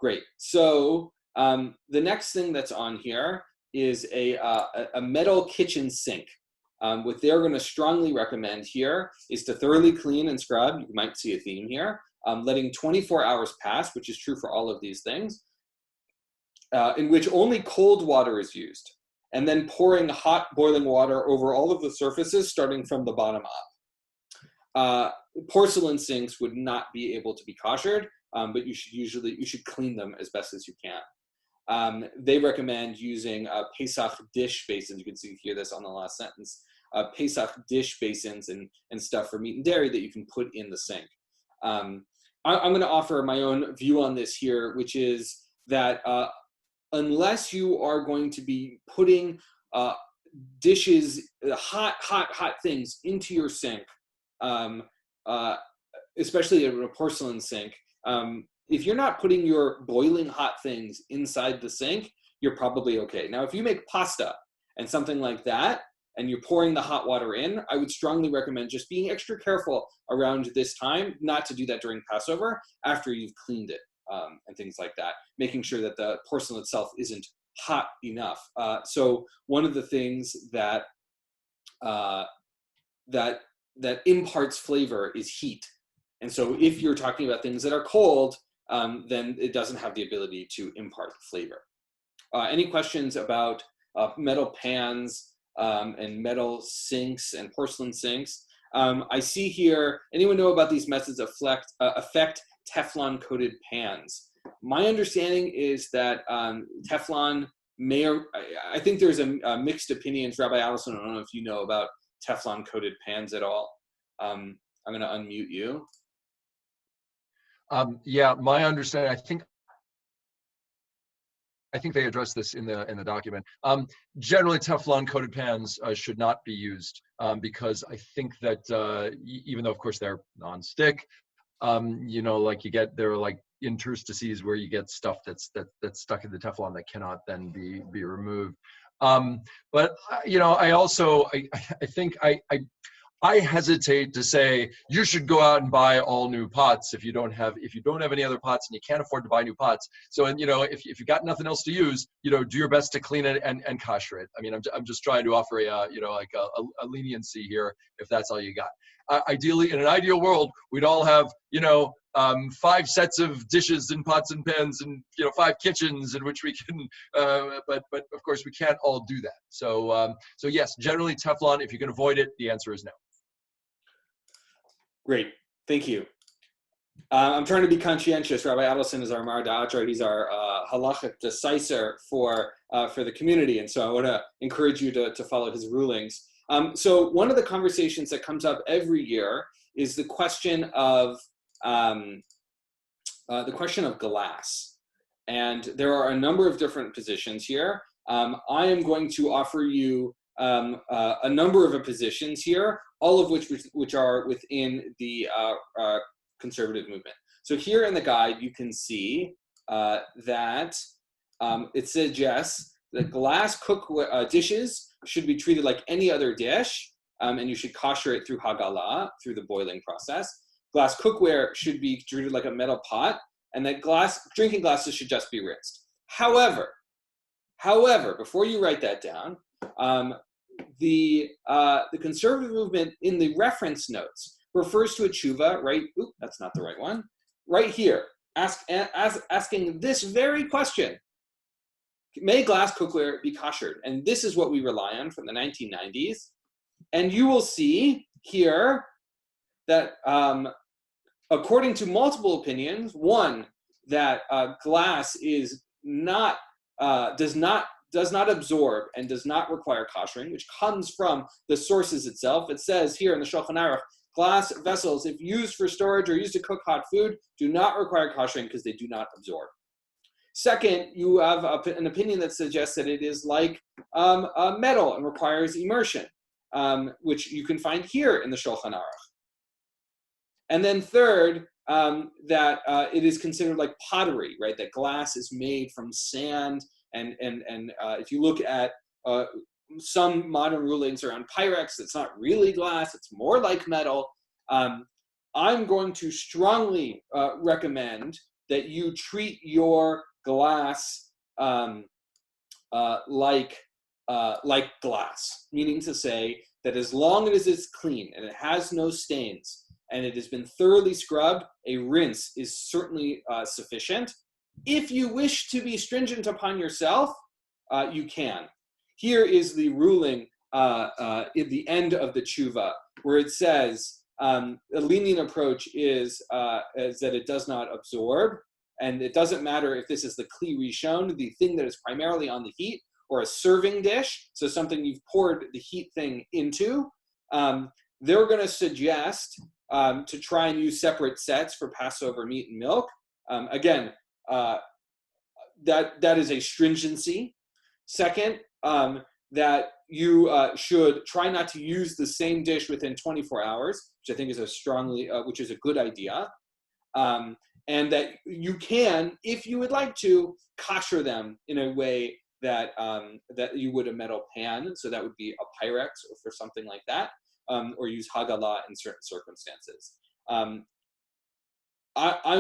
great. So the next thing that's on here is a metal kitchen sink. What they're going to strongly recommend here is to thoroughly clean and scrub. You might see a theme here. Letting 24 hours pass, which is true for all of these things, in which only cold water is used, and then pouring hot boiling water over all of the surfaces starting from the bottom up. Porcelain sinks would not be able to be koshered, but you should clean them as best as you can. They recommend using Pesach dish basins. You can hear this on the last sentence. Pesach dish basins and stuff for meat and dairy that you can put in the sink. I'm going to offer my own view on this here, which is that unless you are going to be putting dishes, hot things into your sink, especially in a porcelain sink, if you're not putting your boiling hot things inside the sink, you're probably okay. Now, if you make pasta and something like that, and you're pouring the hot water in, I would strongly recommend just being extra careful around this time, not to do that during Passover, after you've cleaned it and things like that, making sure that the porcelain itself isn't hot enough. So one of the things that imparts flavor is heat. And so if you're talking about things that are cold, then it doesn't have the ability to impart flavor. Any questions about metal pans and metal sinks and porcelain sinks? I see here, anyone know about these methods of affect Teflon-coated pans? My understanding is that Teflon I think there's a mixed opinions. Rabbi Adelson, I don't know if you know about Teflon-coated pans at all. I'm going to unmute you. Yeah, my understanding, I think they address this in the document. Generally, Teflon-coated pans should not be used because I think that even though, of course, they're non-stick, there are like interstices where you get stuff that's stuck in the Teflon that cannot then be removed. But I think I hesitate to say you should go out and buy all new pots if you don't have any other pots and you can't afford to buy new pots. So, and if you got nothing else to use, do your best to clean it and kasher it. I mean, I'm just trying to offer a leniency here if that's all you got. Ideally, in an ideal world, we'd all have 5 sets of dishes and pots and pans and 5 kitchens in which we can. But of course, we can't all do that. So yes, generally Teflon. If you can avoid it, the answer is no. Great, thank you. I'm trying to be conscientious. Rabbi Adelson is our Mar Da'atra. He's our halachic decisor for the community, and so I want to encourage you to follow his rulings. So one of the conversations that comes up every year is the question of glass, and there are a number of different positions here. I am going to offer you a number of positions here, all of which are within the conservative movement. So here in the guide, you can see that it suggests that glass dishes should be treated like any other dish, and you should kasher it through hagalah, through the boiling process. Glass cookware should be treated like a metal pot, and that drinking glasses should just be rinsed. However, before you write that down, the conservative movement in the reference notes refers to a tshuva, right? Oop, that's not the right one. Right here, asking this very question: may glass cookware be kashered? And this is what we rely on from the 1990s. And you will see here that according to multiple opinions, one, that glass is does not absorb and does not require kashering, which comes from the sources itself. It says here in the Shulchan Aruch, glass vessels, if used for storage or used to cook hot food, do not require kashering because they do not absorb. Second, you have an opinion that suggests that it is like a metal and requires immersion, which you can find here in the Shulchan Aruch. And then third, that it is considered like pottery, right? That glass is made from sand, and if you look at some modern rulings around Pyrex, it's not really glass; it's more like metal. I'm going to strongly recommend that you treat your glass like glass, meaning to say that as long as it's clean and it has no stains and it has been thoroughly scrubbed, a rinse is certainly sufficient. If you wish to be stringent upon yourself, you can. Here is the ruling at the end of the tshuva, where it says a lenient approach is that it does not absorb, and it doesn't matter if this is the kli rishon, the thing that is primarily on the heat, or a serving dish, so something you've poured the heat thing into. They're going to suggest to try and use separate sets for Passover meat and milk. Again, that is a stringency. Second, that you should try not to use the same dish within 24 hours, which I think is which is a good idea. And that you can, if you would like to, kasher them in a way that you would a metal pan, so that would be a Pyrex or for something like that, or use hagalah in certain circumstances. I'm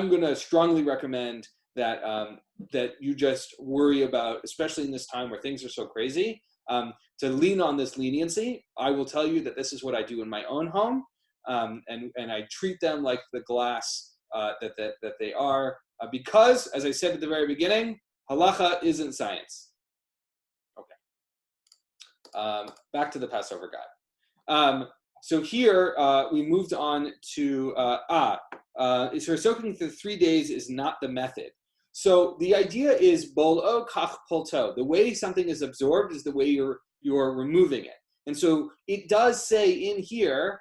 going to strongly recommend that that you just worry about, especially in this time where things are so crazy, to lean on this leniency. I will tell you that this is what I do in my own home, and I treat them like the glass that they are, because, as I said at the very beginning, halacha isn't science. Okay. Back to the Passover guide. So here we moved on to so soaking for 3 days is not the method. So the idea is bol'o kach polto. The way something is absorbed is the way you're removing it. And so it does say in here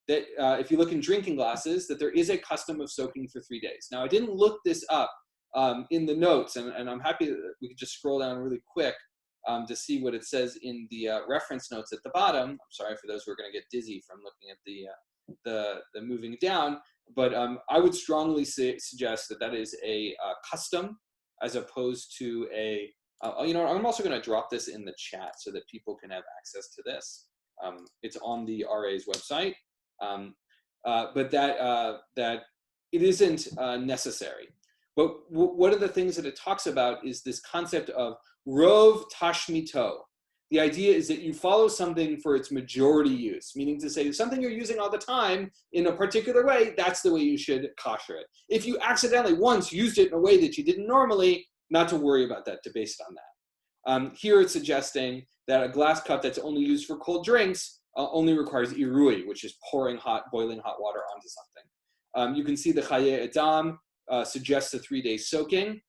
that if you look in drinking glasses, that there is a custom of soaking for 3 days. Now, I didn't look this up in the notes, and I'm happy that we could just scroll down really quick to see what it says in the reference notes at the bottom. I'm sorry for those who are going to get dizzy from looking at the moving down, but I would strongly suggest that is a custom as opposed to a, I'm also going to drop this in the chat so that people can have access to this. it's on the RA's website, but that it isn't necessary. But one of the things that it talks about is this concept of rov tashmito. The idea is that you follow something for its majority use, meaning to say something you're using all the time in a particular way, that's the way you should kasher it. If you accidentally once used it in a way that you didn't normally, not to worry about that, based on that. Here it's suggesting that a glass cup that's only used for cold drinks only requires irui, which is boiling hot water onto something. You can see the Chaye Adam suggests a 3-day soaking.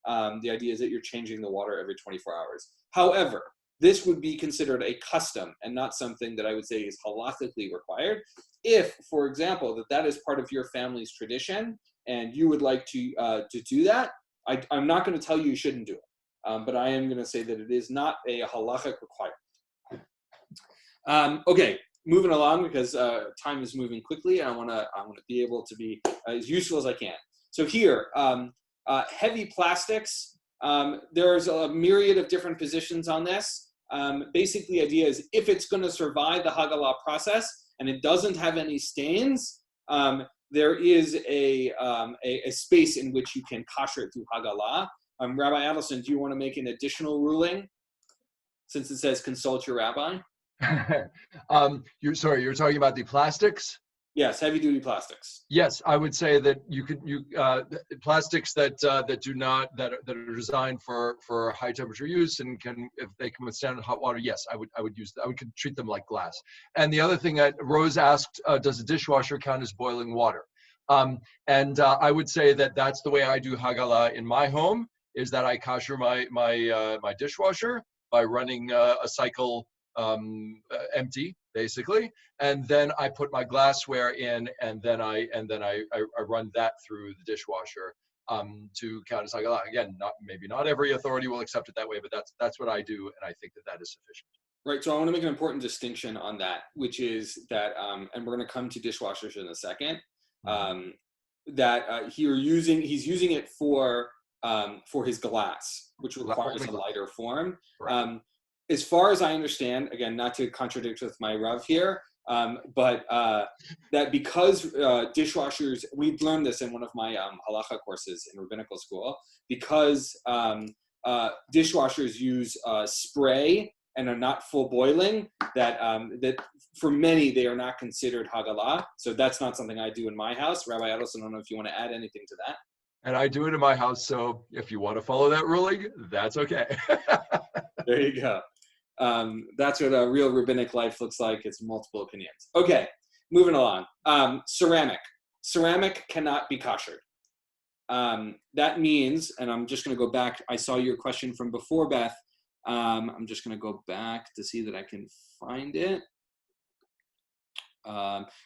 The idea is that you're changing the water every 24 hours. However, this would be considered a custom and not something that I would say is halachically required. If, for example, that is part of your family's tradition and you would like to do that, I'm not going to tell you shouldn't do it, but I am going to say that it is not a halachic requirement. Okay, moving along because time is moving quickly, and I want to be able to be as useful as I can. So here, heavy plastics. There's a myriad of different positions on this. Basically, the idea is if it's going to survive the Hagalah process and it doesn't have any stains, there is a space in which you can kasher it through Hagalah. Rabbi Adelson, do you want to make an additional ruling since it says consult your rabbi? You're talking about the plastics? Yes, heavy duty plastics. Yes, I would say that plastics that are designed for high temperature use and if they can withstand hot water, yes, I would use that. I would treat them like glass. And the other thing that Rose asked, does a dishwasher count as boiling water? I would say that that's the way I do Hagalah in my home, is that I kasher my dishwasher by running a cycle empty, basically, and then I put my glassware in, and then I run that through the dishwasher to count as Hagalah. Again, maybe not every authority will accept it that way, but that's what I do, and I think that is sufficient. Right. So I want to make an important distinction on that, which is that, and we're going to come to dishwashers in a second. That he's using it for his glass, which requires a lighter form. Right. As far as I understand, again, not to contradict with my Rav here, but that because dishwashers, we've learned this in one of my halacha courses in rabbinical school, because dishwashers use spray and are not full boiling, that for many, they are not considered Hagalah. So that's not something I do in my house. Rabbi Adelson, I don't know if you want to add anything to that. And I do it in my house, so if you want to follow that ruling, that's okay. There you go. That's what a real rabbinic life looks like. It's multiple opinions. Okay, moving along. Ceramic. Ceramic cannot be kashered. That means, and I'm just going to go back. I saw your question from before, Beth. I'm just going to go back to see that I can find it.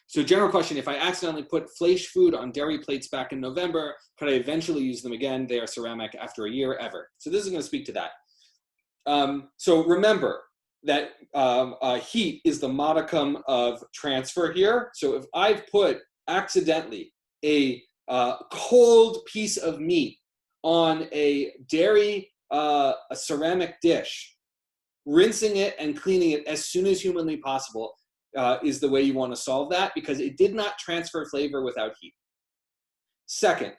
So general question, if I accidentally put flesh food on dairy plates back in November, could I eventually use them again? They are ceramic after a year, ever. So this is going to speak to that. So remember that heat is the modicum of transfer here. So if I've put accidentally a cold piece of meat on a dairy, a ceramic dish, rinsing it and cleaning it as soon as humanly possible is the way you want to solve that, because it did not transfer flavor without heat. Second,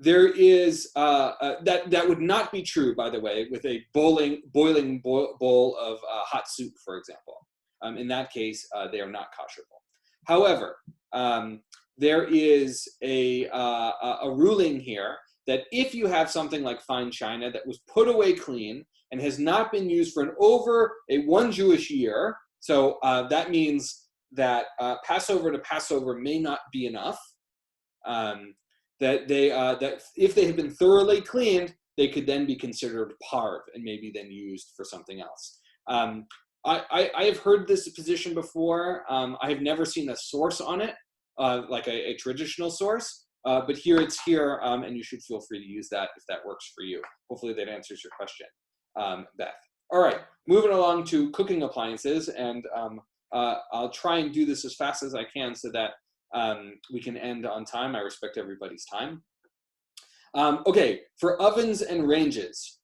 there is that would not be true, by the way, with a boiling bowl of hot soup, for example. In that case, they are not kasherable. However, there is a ruling here that if you have something like fine china that was put away clean and has not been used for over one Jewish year, so that means that Passover to Passover may not be enough. That if they have been thoroughly cleaned, they could then be considered parv and maybe then used for something else. I have heard this position before. I have never seen a source on it, like a traditional source, but here it's here, and you should feel free to use that if that works for you. Hopefully that answers your question, Beth. All right, moving along to cooking appliances, and I'll try and do this as fast as I can so that we can end on time. I respect everybody's time. Okay, for ovens and ranges,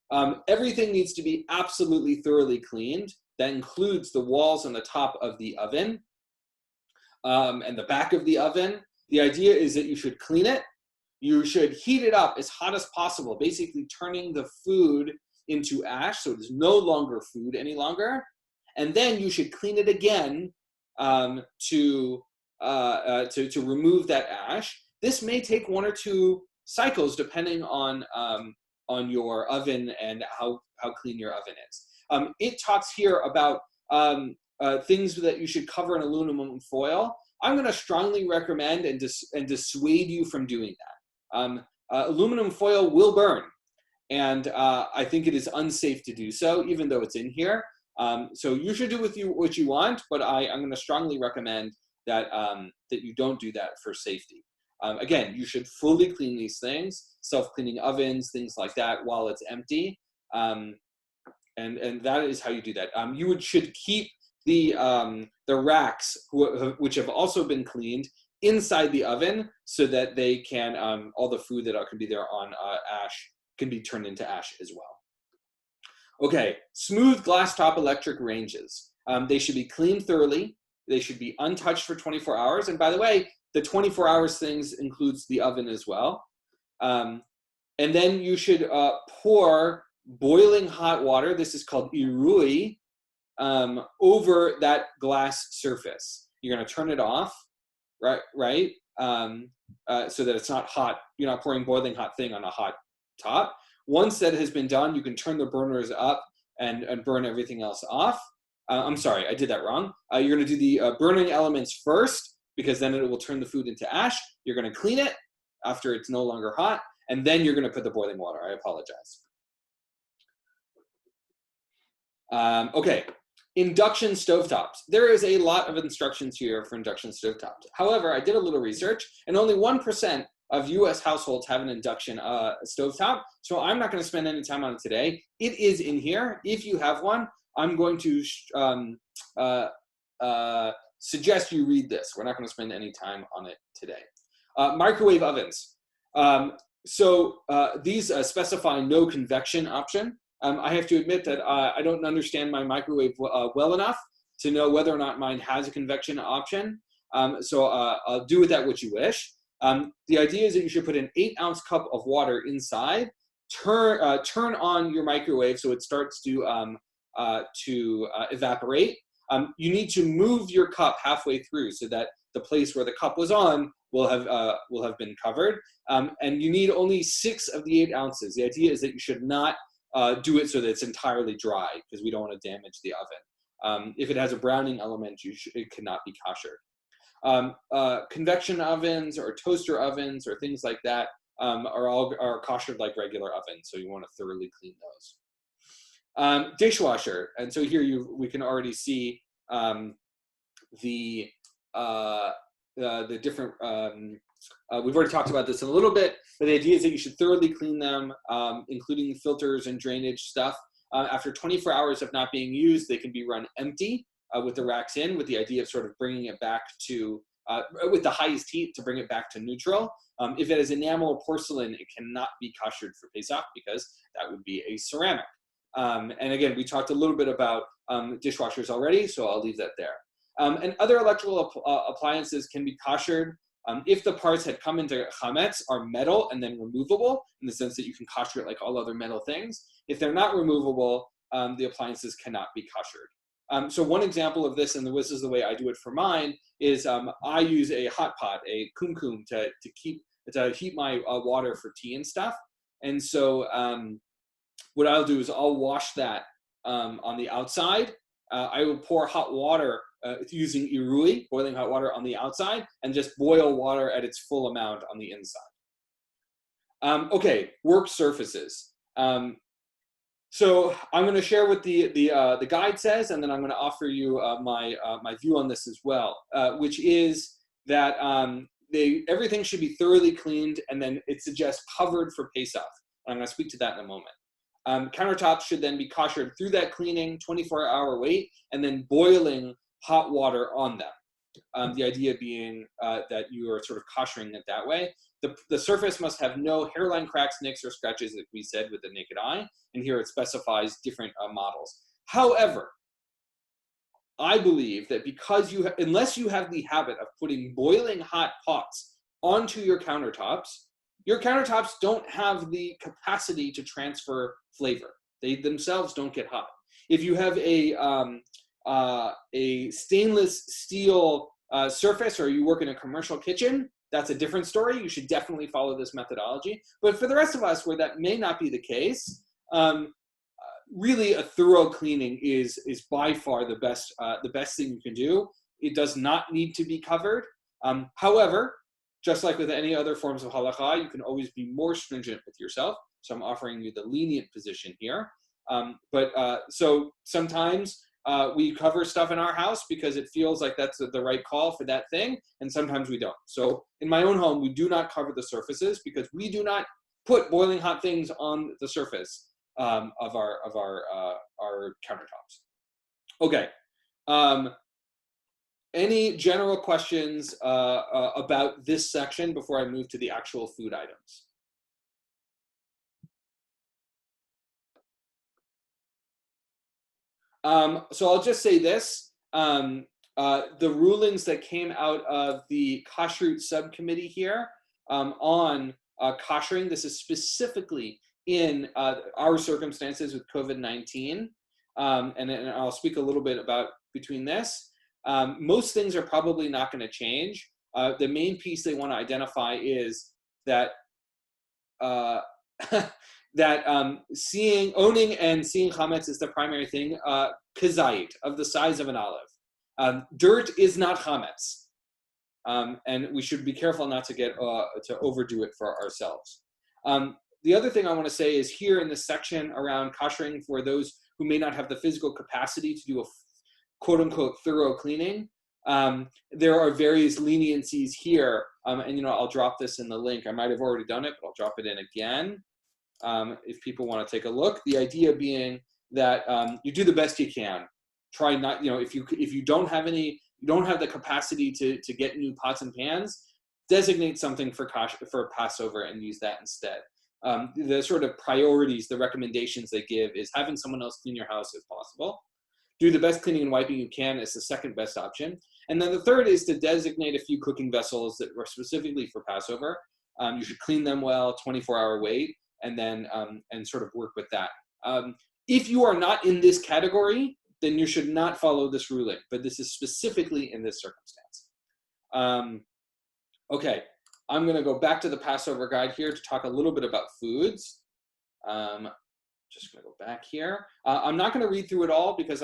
everything needs to be absolutely thoroughly cleaned. that includes the walls and the top of the oven and the back of the oven. The idea is that you should clean it. You should heat it up as hot as possible, basically turning the food into ash, so it is no longer food any longer. And then you should clean it again to remove that ash. This may take 1 or 2 cycles depending on your oven and how clean your oven is. It talks here about things that you should cover in aluminum foil. I'm going to strongly recommend and dissuade you from doing that. Aluminum foil will burn, and I think it is unsafe to do so, even though it's in here. So you should do with what you want, but I'm going to strongly recommend that you don't do that for safety. Again, you should fully clean these things, self-cleaning ovens, things like that, while it's empty, and that is how you do that. You should keep the racks, which have also been cleaned, inside the oven, so that they can all the food that can be there on ash can be turned into ash as well. Okay, smooth glass top electric ranges. They should be cleaned thoroughly. They should be untouched for 24 hours. And by the way, the 24 hours things includes the oven as well. And then you should pour boiling hot water, this is called irui, over that glass surface. You're going to turn it off, right? So that it's not hot. You're not pouring boiling hot thing on a hot top. Once that has been done, you can turn the burners up and burn everything else off. I'm sorry, I did that wrong. You're going to do the burning elements first, because then it will turn the food into ash. You're going to clean it after it's no longer hot, and then you're going to put the boiling water. I apologize. Okay, induction stovetops. There is a lot of instructions here for induction stovetops. However, I did a little research, and only 1% of US households have an induction stovetop, so I'm not going to spend any time on it today. It is in here. If you have one, I'm going to suggest you read this. We're not going to spend any time on it today. Microwave ovens. These specify no convection option. I have to admit that I don't understand my microwave well enough to know whether or not mine has a convection option. I'll do with that what you wish. The idea is that you should put an 8-ounce cup of water inside, turn on your microwave so it starts to evaporate. You need to move your cup halfway through so that the place where the cup was on will have been covered. And you need only 6 of the 8 ounces. The idea is that you should not do it so that it's entirely dry, because we don't want to damage the oven. If it has a browning element, it cannot be kasher. Convection ovens or toaster ovens or things like that are kashered like regular ovens, so you want to thoroughly clean those. Dishwasher, and so here we can already see the different. We've already talked about this in a little bit, but the idea is that you should thoroughly clean them, including filters and drainage stuff. After 24 hours of not being used, they can be run empty with the racks in, with the idea of sort of bringing it back to, with the highest heat to bring it back to neutral. If it is enamel or porcelain, it cannot be kashered for Pesach, because that would be a ceramic. And again, we talked a little bit about dishwashers already, so I'll leave that there. And other electrical appliances can be kashered if the parts had come into chametz, are metal and then removable, in the sense that you can kasher it like all other metal things. If they're not removable, the appliances cannot be kashered. So one example of this, and this is the way I do it for mine, is I use a hot pot, a kumkum, to heat my water for tea and stuff. And so what I'll do is I'll wash that on the outside. I will pour hot water using irui, boiling hot water, on the outside, and just boil water at its full amount on the inside. Okay, work surfaces. So I'm going to share what the guide says, and then I'm going to offer you my view on this as well, which is that everything should be thoroughly cleaned, and then it suggests covered for Pesach. I'm going to speak to that in a moment. Countertops should then be kashered through that cleaning, 24-hour wait, and then boiling hot water on them. The idea being that you are sort of kashering it that way. The surface must have no hairline cracks, nicks, or scratches, like we said, with the naked eye. And here it specifies different models. However, I believe that because unless you have the habit of putting boiling hot pots onto your countertops don't have the capacity to transfer flavor. They themselves don't get hot. If you have a stainless steel surface, or you work in a commercial kitchen, that's a different story. You should definitely follow this methodology. But for the rest of us, where that may not be the case, really a thorough cleaning is by far the best thing you can do. It does not need to be covered. However, just like with any other forms of halakha, you can always be more stringent with yourself. So I'm offering you the lenient position here. So sometimes we cover stuff in our house because it feels like that's the right call for that thing, and sometimes we don't. So in my own home, we do not cover the surfaces because we do not put boiling hot things on the surface of our countertops. Okay. Any general questions about this section before I move to the actual food items? So I'll just say this. The rulings that came out of the kashrut subcommittee here on koshering, this is specifically in our circumstances with COVID-19, and I'll speak a little bit about between this. Most things are probably not going to change. The main piece they want to identify is that owning and seeing chametz is the primary thing. Kazait, of the size of an olive. Dirt is not chametz, and we should be careful not to get to overdo it for ourselves. The other thing I want to say is here in this section around koshering for those who may not have the physical capacity to do a quote-unquote thorough cleaning. There are various leniencies here, and I'll drop this in the link. I might have already done it, but I'll drop it in again if people want to take a look. The idea being that you do the best you can. Try not, if you don't have the capacity to get new pots and pans, designate something for Passover and use that instead. The sort of priorities, the recommendations they give is having someone else clean your house if possible. Do the best cleaning and wiping you can is the second best option. And then the third is to designate a few cooking vessels that were specifically for Passover. You should clean them well, 24-hour wait, and then and sort of work with that. If you are not in this category, then you should not follow this ruling, but this is specifically in this circumstance. Okay, I'm going to go back to the Passover guide here to talk a little bit about foods. Just going to go back here. I'm not going to read through it all because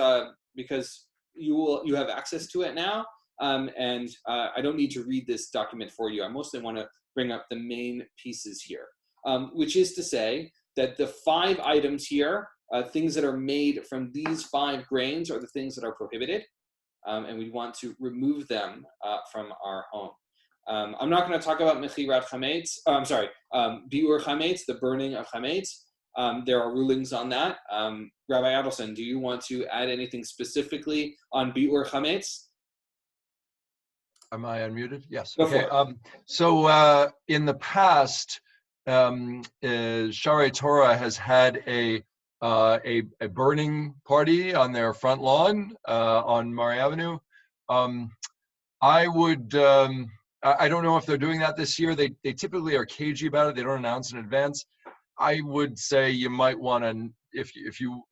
you have access to it now, and I don't need to read this document for you. I mostly want to bring up the main pieces here, which is to say that the 5 items here, things that are made from these 5 grains, are the things that are prohibited, and we want to remove them from our home. I'm not going to talk about mechirat chametz. Biur chametz, the burning of chametz. There are rulings on that. Rabbi Adelson, do you want to add anything specifically on biur chametz? Am I unmuted? Yes. Go okay. for it. So in the past, Sharei Torah has had a burning party on their front lawn on Murray Avenue. I don't know if they're doing that this year. They typically are cagey about it. They don't announce in advance. I would say you might want to, if you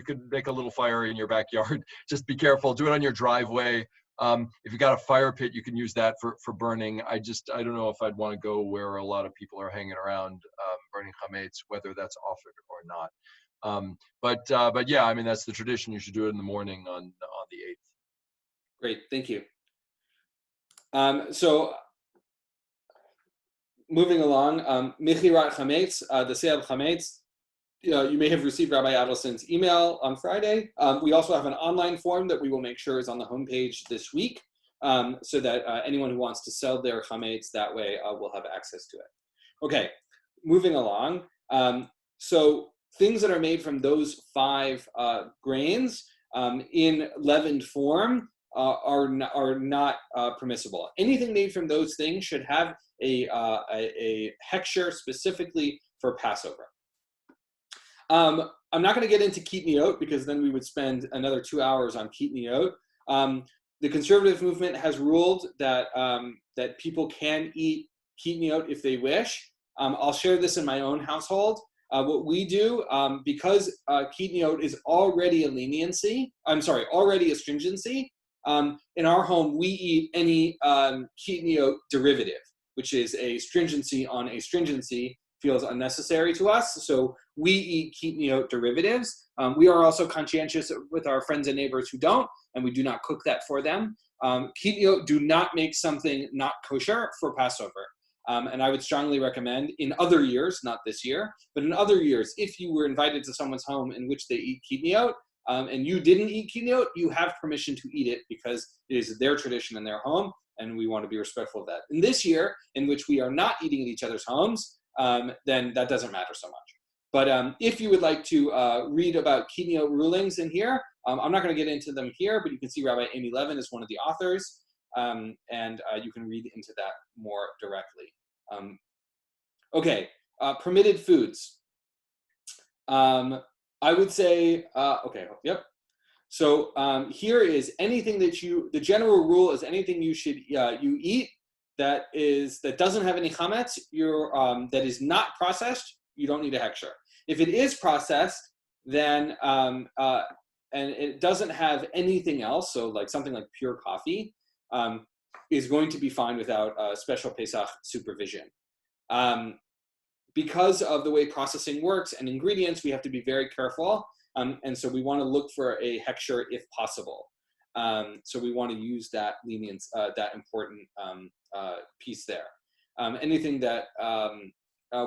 could make a little fire in your backyard. Just be careful. Do it on your driveway. If you got a fire pit, you can use that for burning. I don't know if I'd want to go where a lot of people are hanging around burning chametz, whether that's offered or not. But yeah, I mean, that's the tradition. You should do it in the morning on the 8th. Great, thank you. So moving along, mechirat chametz, the sale of chametz. You may have received Rabbi Adelson's email on Friday. We also have an online form that we will make sure is on the homepage this week, so that anyone who wants to sell their chametz that way will have access to it. Okay, moving along. So things that are made from those 5 grains in leavened form are not permissible. Anything made from those things should have a hechsher specifically for Passover. I'm not going to get into kitniot because then we would spend another 2 hours on kitniot. The conservative movement has ruled that that people can eat kitniot if they wish. I'll share this in my own household. What we do, because kitniot is already already a stringency, in our home we eat any kitniot derivative, which is a stringency on a stringency, feels unnecessary to us. So we eat kitniot derivatives. We are also conscientious with our friends and neighbors who don't, and we do not cook that for them. Kitniot do not make something not kosher for Passover. And I would strongly recommend in other years, not this year, but in other years, if you were invited to someone's home in which they eat kitniot, and you didn't eat kitniot, you have permission to eat it because it is their tradition in their home, and we want to be respectful of that. In this year, in which we are not eating at each other's homes, then that doesn't matter so much. But if you would like to read about kitniot rulings in here, I'm not going to get into them here, but you can see Rabbi Amy Levin is one of the authors, and you can read into that more directly. Okay, permitted foods. I would say, okay, yep. So here is anything that the general rule is anything you should, you eat that doesn't have any chametz, that is not processed, you don't need a hechsher. If it is processed, then, and it doesn't have anything else, so like something like pure coffee, is going to be fine without special Pesach supervision. Because of the way processing works and ingredients, we have to be very careful. And so we want to look for a hechsher if possible. So we want to use that lenience, that important piece there. Anything that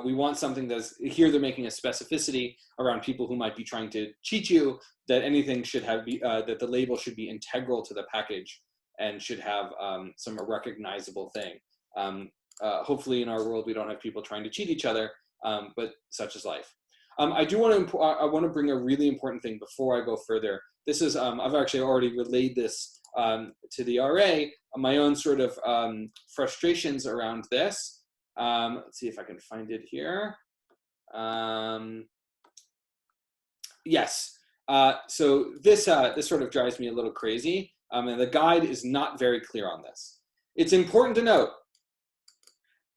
we want something that's, here they're making a specificity around people who might be trying to cheat you, that anything should have, that the label should be integral to the package and should have some recognizable thing. Hopefully in our world we don't have people trying to cheat each other, but such is life. I want to bring a really important thing before I go further. This is, I've actually already relayed this to the RA, my own sort of frustrations around this. Let's see if I can find it here. Yes, so this sort of drives me a little crazy, and the guide is not very clear on this. It's important to note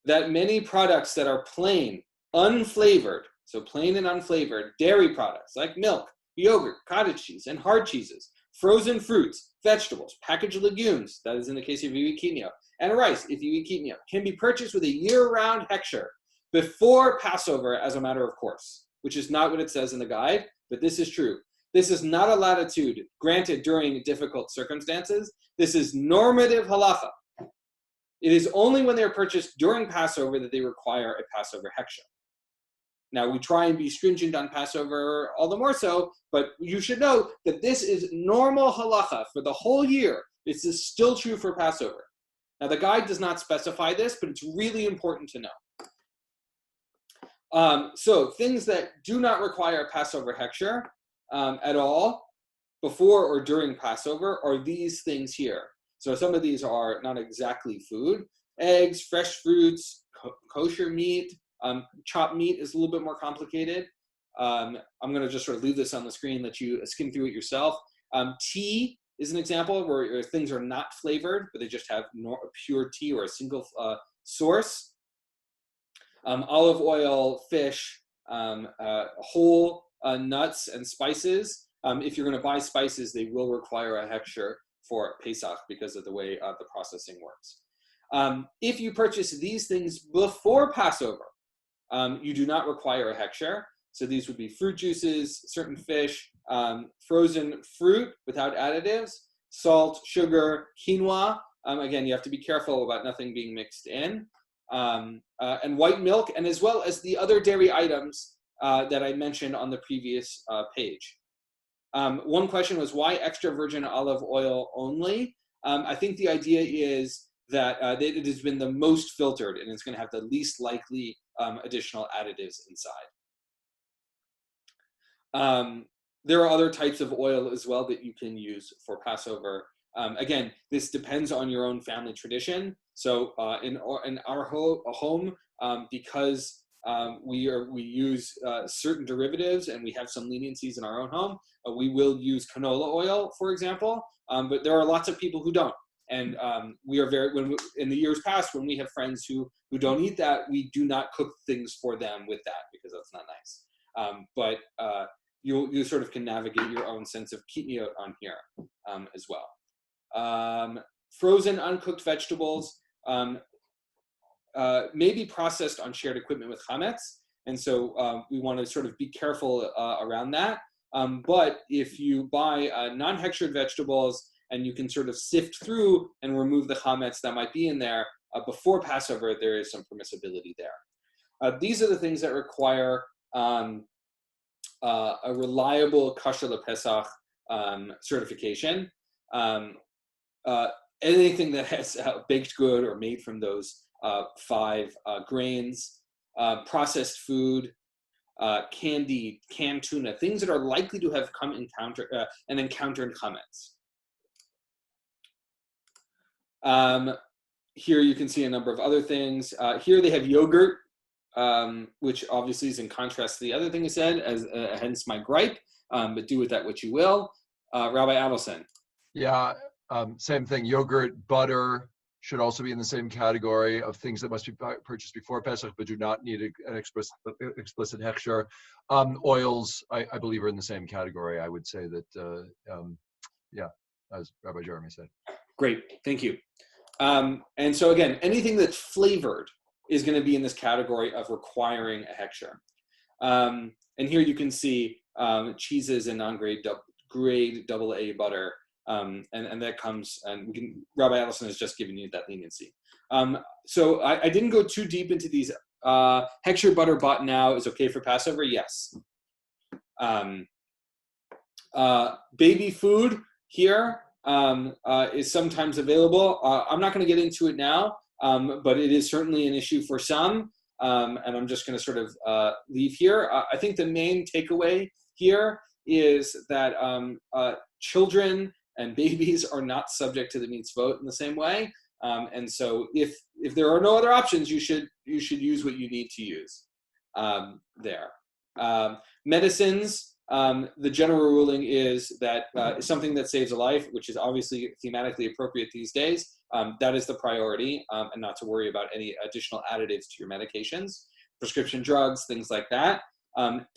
that many products that are plain, unflavored, so plain and unflavored, dairy products like milk, yogurt, cottage cheese, and hard cheeses, frozen fruits, vegetables, packaged legumes, that is in the case if you eat kitniot, and rice if you eat kitniot, can be purchased with a year-round hechsher before Passover as a matter of course, which is not what it says in the guide, but this is true. This is not a latitude granted during difficult circumstances. This is normative halacha. It is only when they're purchased during Passover that they require a Passover hechsher. Now, we try and be stringent on Passover all the more so, but you should know that this is normal halacha for the whole year. This is still true for Passover. Now, the guide does not specify this, but it's really important to know. So, things that do not require a Passover hechsher at all, before or during Passover, are these things here. So some of these are not exactly food. Eggs, fresh fruits, kosher meat. Chopped meat is a little bit more complicated. I'm going to just sort of leave this on the screen, let you skim through it yourself. Tea is an example where things are not flavored, but they just have pure tea or a single source. Olive oil, fish, whole nuts and spices. If you're going to buy spices, they will require a hechsher for Pesach because of the way the processing works. If you purchase these things before Passover, you do not require a hechsher. So these would be fruit juices, certain fish, frozen fruit without additives, salt, sugar, quinoa. Again, you have to be careful about nothing being mixed in. And white milk, and as well as the other dairy items that I mentioned on the previous page. One question was, why extra virgin olive oil only? I think the idea is that it has been the most filtered and it's going to have the least likely additional additives inside. There are other types of oil as well that you can use for Passover. Again, this depends on your own family tradition. So in our home, because we use certain derivatives, and we have some leniencies in our own home. We will use canola oil, for example, but there are lots of people who don't. And we are in the years past, when we have friends who don't eat that, we do not cook things for them with that, because that's not nice. But you sort of can navigate your own sense of kitniot on here as well. Frozen uncooked vegetables may be processed on shared equipment with chametz, and so we want to sort of be careful around that. But if you buy non-hechshered vegetables, and you can sort of sift through and remove the chametz that might be in there before Passover, there is some permissibility there. These are the things that require a reliable kasher lepesach certification. Anything that has baked good or made from those 5 grains, processed food, candy, canned tuna, things that are likely to have encountered chametz. Here you can see a number of other things. Here they have yogurt, which obviously is in contrast to the other thing I said, hence my gripe, but do with that what you will. Rabbi Adelson. Yeah, same thing. Yogurt, butter should also be in the same category of things that must be purchased before Pesach, but do not need an explicit hechsher. Oils, I believe, are in the same category. I would say that, yeah, as Rabbi Jeremy said. Great, thank you. And so again, anything that's flavored is going to be in this category of requiring a hechsher. And here you can see cheeses and non-grade AA butter, and that comes, and Rabbi Adelson has just given you that leniency. So I didn't go too deep into these. Hechsher butter bought now is okay for Passover, yes. Baby food here is sometimes available. I'm not going to get into it now, but it is certainly an issue for some, and I'm just going to sort of leave here. I think the main takeaway here is that children and babies are not subject to the mitzvot in the same way, and so if there are no other options, you should use what you need to use there. Medicines. The general ruling is that something that saves a life, which is obviously thematically appropriate these days, that is the priority, and not to worry about any additional additives to your medications. Prescription drugs, things like that.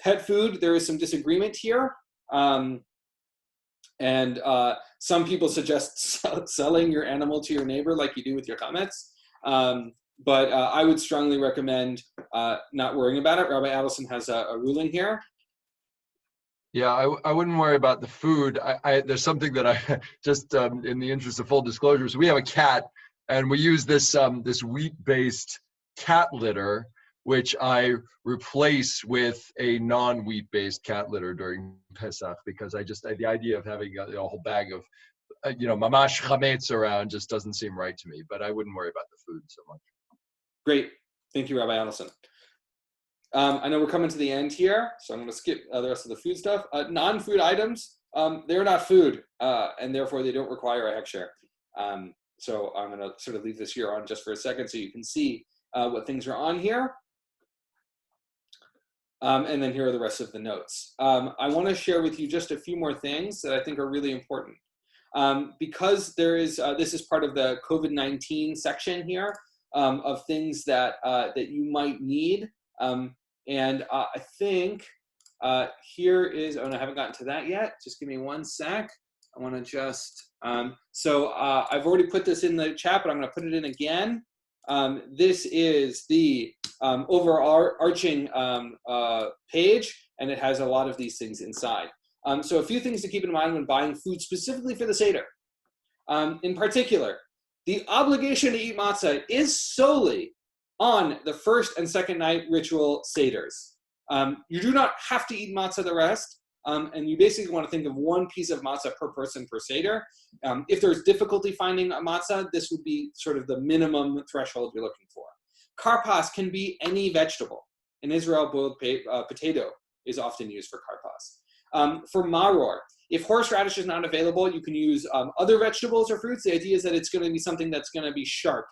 Pet food, there is some disagreement here. And some people suggest selling your animal to your neighbor like you do with your chametz. But I would strongly recommend not worrying about it. Rabbi Adelson has a ruling here. Yeah, I wouldn't worry about the food. There's something that I just in the interest of full disclosure. So we have a cat, and we use this this wheat-based cat litter, which I replace with a non-wheat-based cat litter during Pesach, because the idea of having a whole bag of mamash chametz around just doesn't seem right to me. But I wouldn't worry about the food so much. Great, thank you, Rabbi Adelson. I know we're coming to the end here, so I'm going to skip the rest of the food stuff. Non-food items, they're not food, and therefore they don't require a hechsher. So I'm going to sort of leave this here on just for a second so you can see what things are on here. And then here are the rest of the notes. I want to share with you just a few more things that I think are really important. Because there is, this is part of the COVID-19 section here of things that you might need. And I think here is, oh, no, I haven't gotten to that yet. Just give me one sec. I want to just, so I've already put this in the chat, but I'm going to put it in again. This is the overarching page, and it has a lot of these things inside. So a few things to keep in mind when buying food specifically for the Seder. In particular, the obligation to eat matzah is solely on the first and second night ritual Seders. You do not have to eat matzah the rest, and you basically want to think of one piece of matzah per person per Seder. If there's difficulty finding a matzah, this would be sort of the minimum threshold you're looking for. Karpas can be any vegetable. In Israel, boiled potato is often used for karpas. For maror, if horseradish is not available, you can use other vegetables or fruits. The idea is that it's going to be something that's going to be sharp.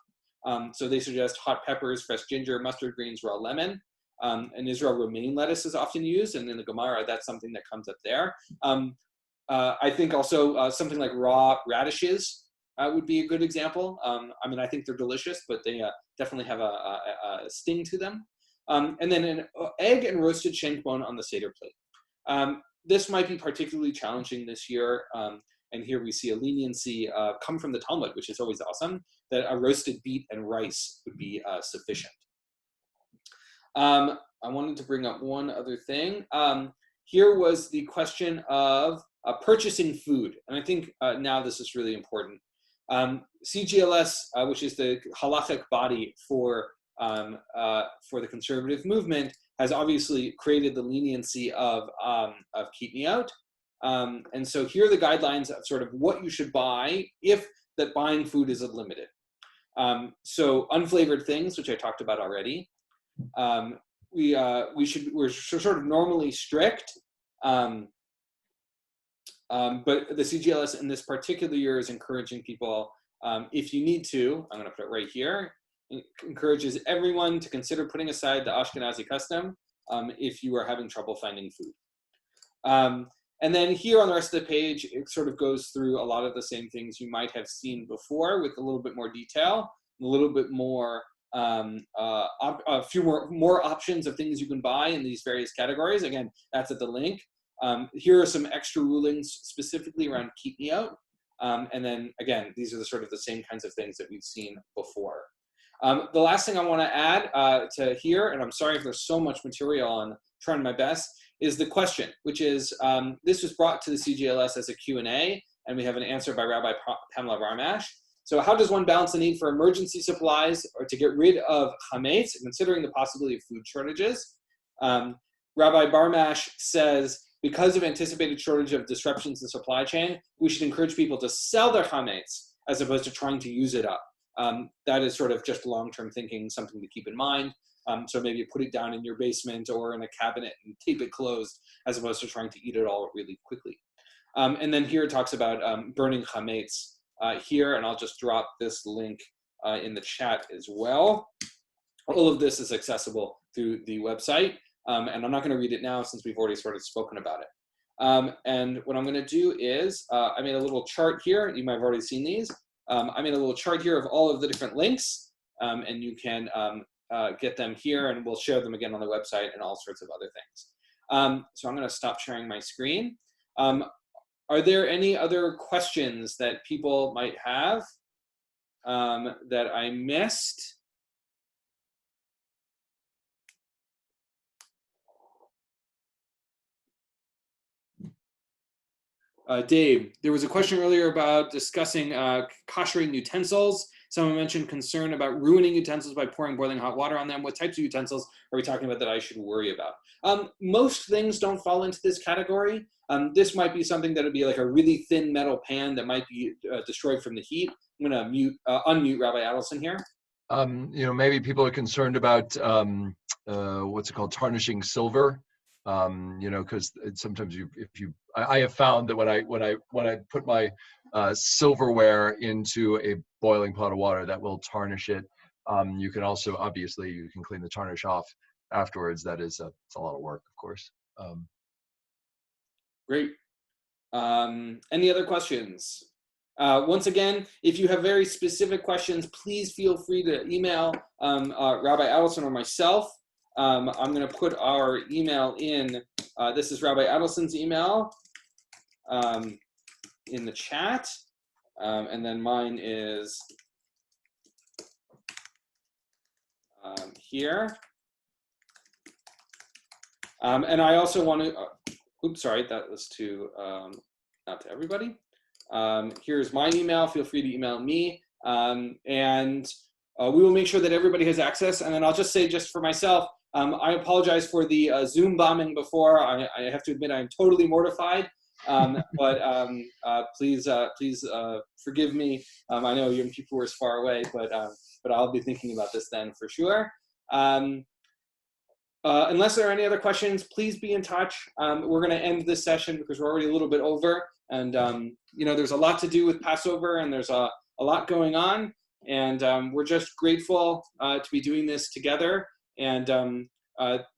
So they suggest hot peppers, fresh ginger, mustard greens, raw lemon. In Israel, romaine lettuce is often used, and in the Gemara, that's something that comes up there. I think also something like raw radishes would be a good example. I mean, I think they're delicious, but they definitely have a sting to them. And then an egg and roasted shank bone on the Seder plate. This might be particularly challenging this year. And here we see a leniency come from the Talmud, which is always awesome, that a roasted beet and rice would be sufficient. I wanted to bring up one other thing. Here was the question of purchasing food. And I think now this is really important. CGLS, which is the halachic body for the conservative movement, has obviously created the leniency of keep me out. And so here are the guidelines of sort of what you should buy if that buying food is unlimited. So unflavored things, which I talked about already. We're sort of normally strict, but the CGLS in this particular year is encouraging people, if you need to, I'm going to put it right here, encourages everyone to consider putting aside the Ashkenazi custom if you are having trouble finding food. And then here on the rest of the page, it sort of goes through a lot of the same things you might have seen before with a little bit more detail, a little bit more, a few more options of things you can buy in these various categories. Again, that's at the link. Here are some extra rulings specifically around keep me out. And then again, these are the sort of the same kinds of things that we've seen before. The last thing I want to add to here, and I'm sorry if there's so much material, I'm trying my best, is the question, which is, this was brought to the CGLS as a Q&A, and we have an answer by Rabbi Pamela Barmash. So how does one balance the need for emergency supplies or to get rid of chametz, considering the possibility of food shortages? Rabbi Barmash says, because of anticipated shortage of disruptions in the supply chain, we should encourage people to sell their chametz as opposed to trying to use it up. That is sort of just long-term thinking, something to keep in mind. So maybe you put it down in your basement or in a cabinet and tape it closed as opposed to trying to eat it all really quickly. And then here it talks about burning chametz here, and I'll just drop this link in the chat as well. All of this is accessible through the website, and I'm not going to read it now since we've already sort of spoken about it. And what I'm going to do is, I made a little chart here. You might have already seen these. I made a little chart here of all of the different links, and you can get them here, and we'll share them again on the website and all sorts of other things. So I'm going to stop sharing my screen. Are there any other questions that people might have that I missed? Dave, there was a question earlier about discussing koshering utensils. Someone mentioned concern about ruining utensils by pouring boiling hot water on them. What types of utensils are we talking about that I should worry about? Most things don't fall into this category. This might be something that would be like a really thin metal pan that might be destroyed from the heat. I'm going to unmute Rabbi Adelson here. Maybe people are concerned about what's it called, tarnishing silver. Because sometimes I have found that when I put my silverware into a boiling pot of water, that will tarnish it. You can also, obviously, you can clean the tarnish off afterwards. That is it's a lot of work, of course. Great. Any other questions? Once again, if you have very specific questions, please feel free to email Rabbi Adelson or myself. I'm going to put our email in. This is Rabbi Adelson's email in the chat. And then mine is here. And I also want to, oops, sorry, that was to, not to everybody. Here's my email. Feel free to email me. And we will make sure that everybody has access. And then I'll just say, just for myself, I apologize for the Zoom bombing before. I have to admit I'm totally mortified, but please forgive me. I know young people were as far away, but I'll be thinking about this then for sure. Unless there are any other questions, please be in touch. We're going to end this session because we're already a little bit over, and there's a lot to do with Passover, and there's a lot going on, and we're just grateful to be doing this together. And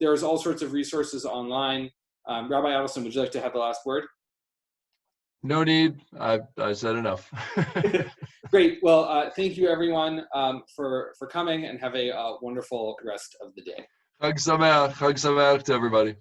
There's all sorts of resources online. Rabbi Adelson, would you like to have the last word? No need. I said enough. Great. Well, thank you everyone for coming, and have a wonderful rest of the day. Chag Sameach to everybody.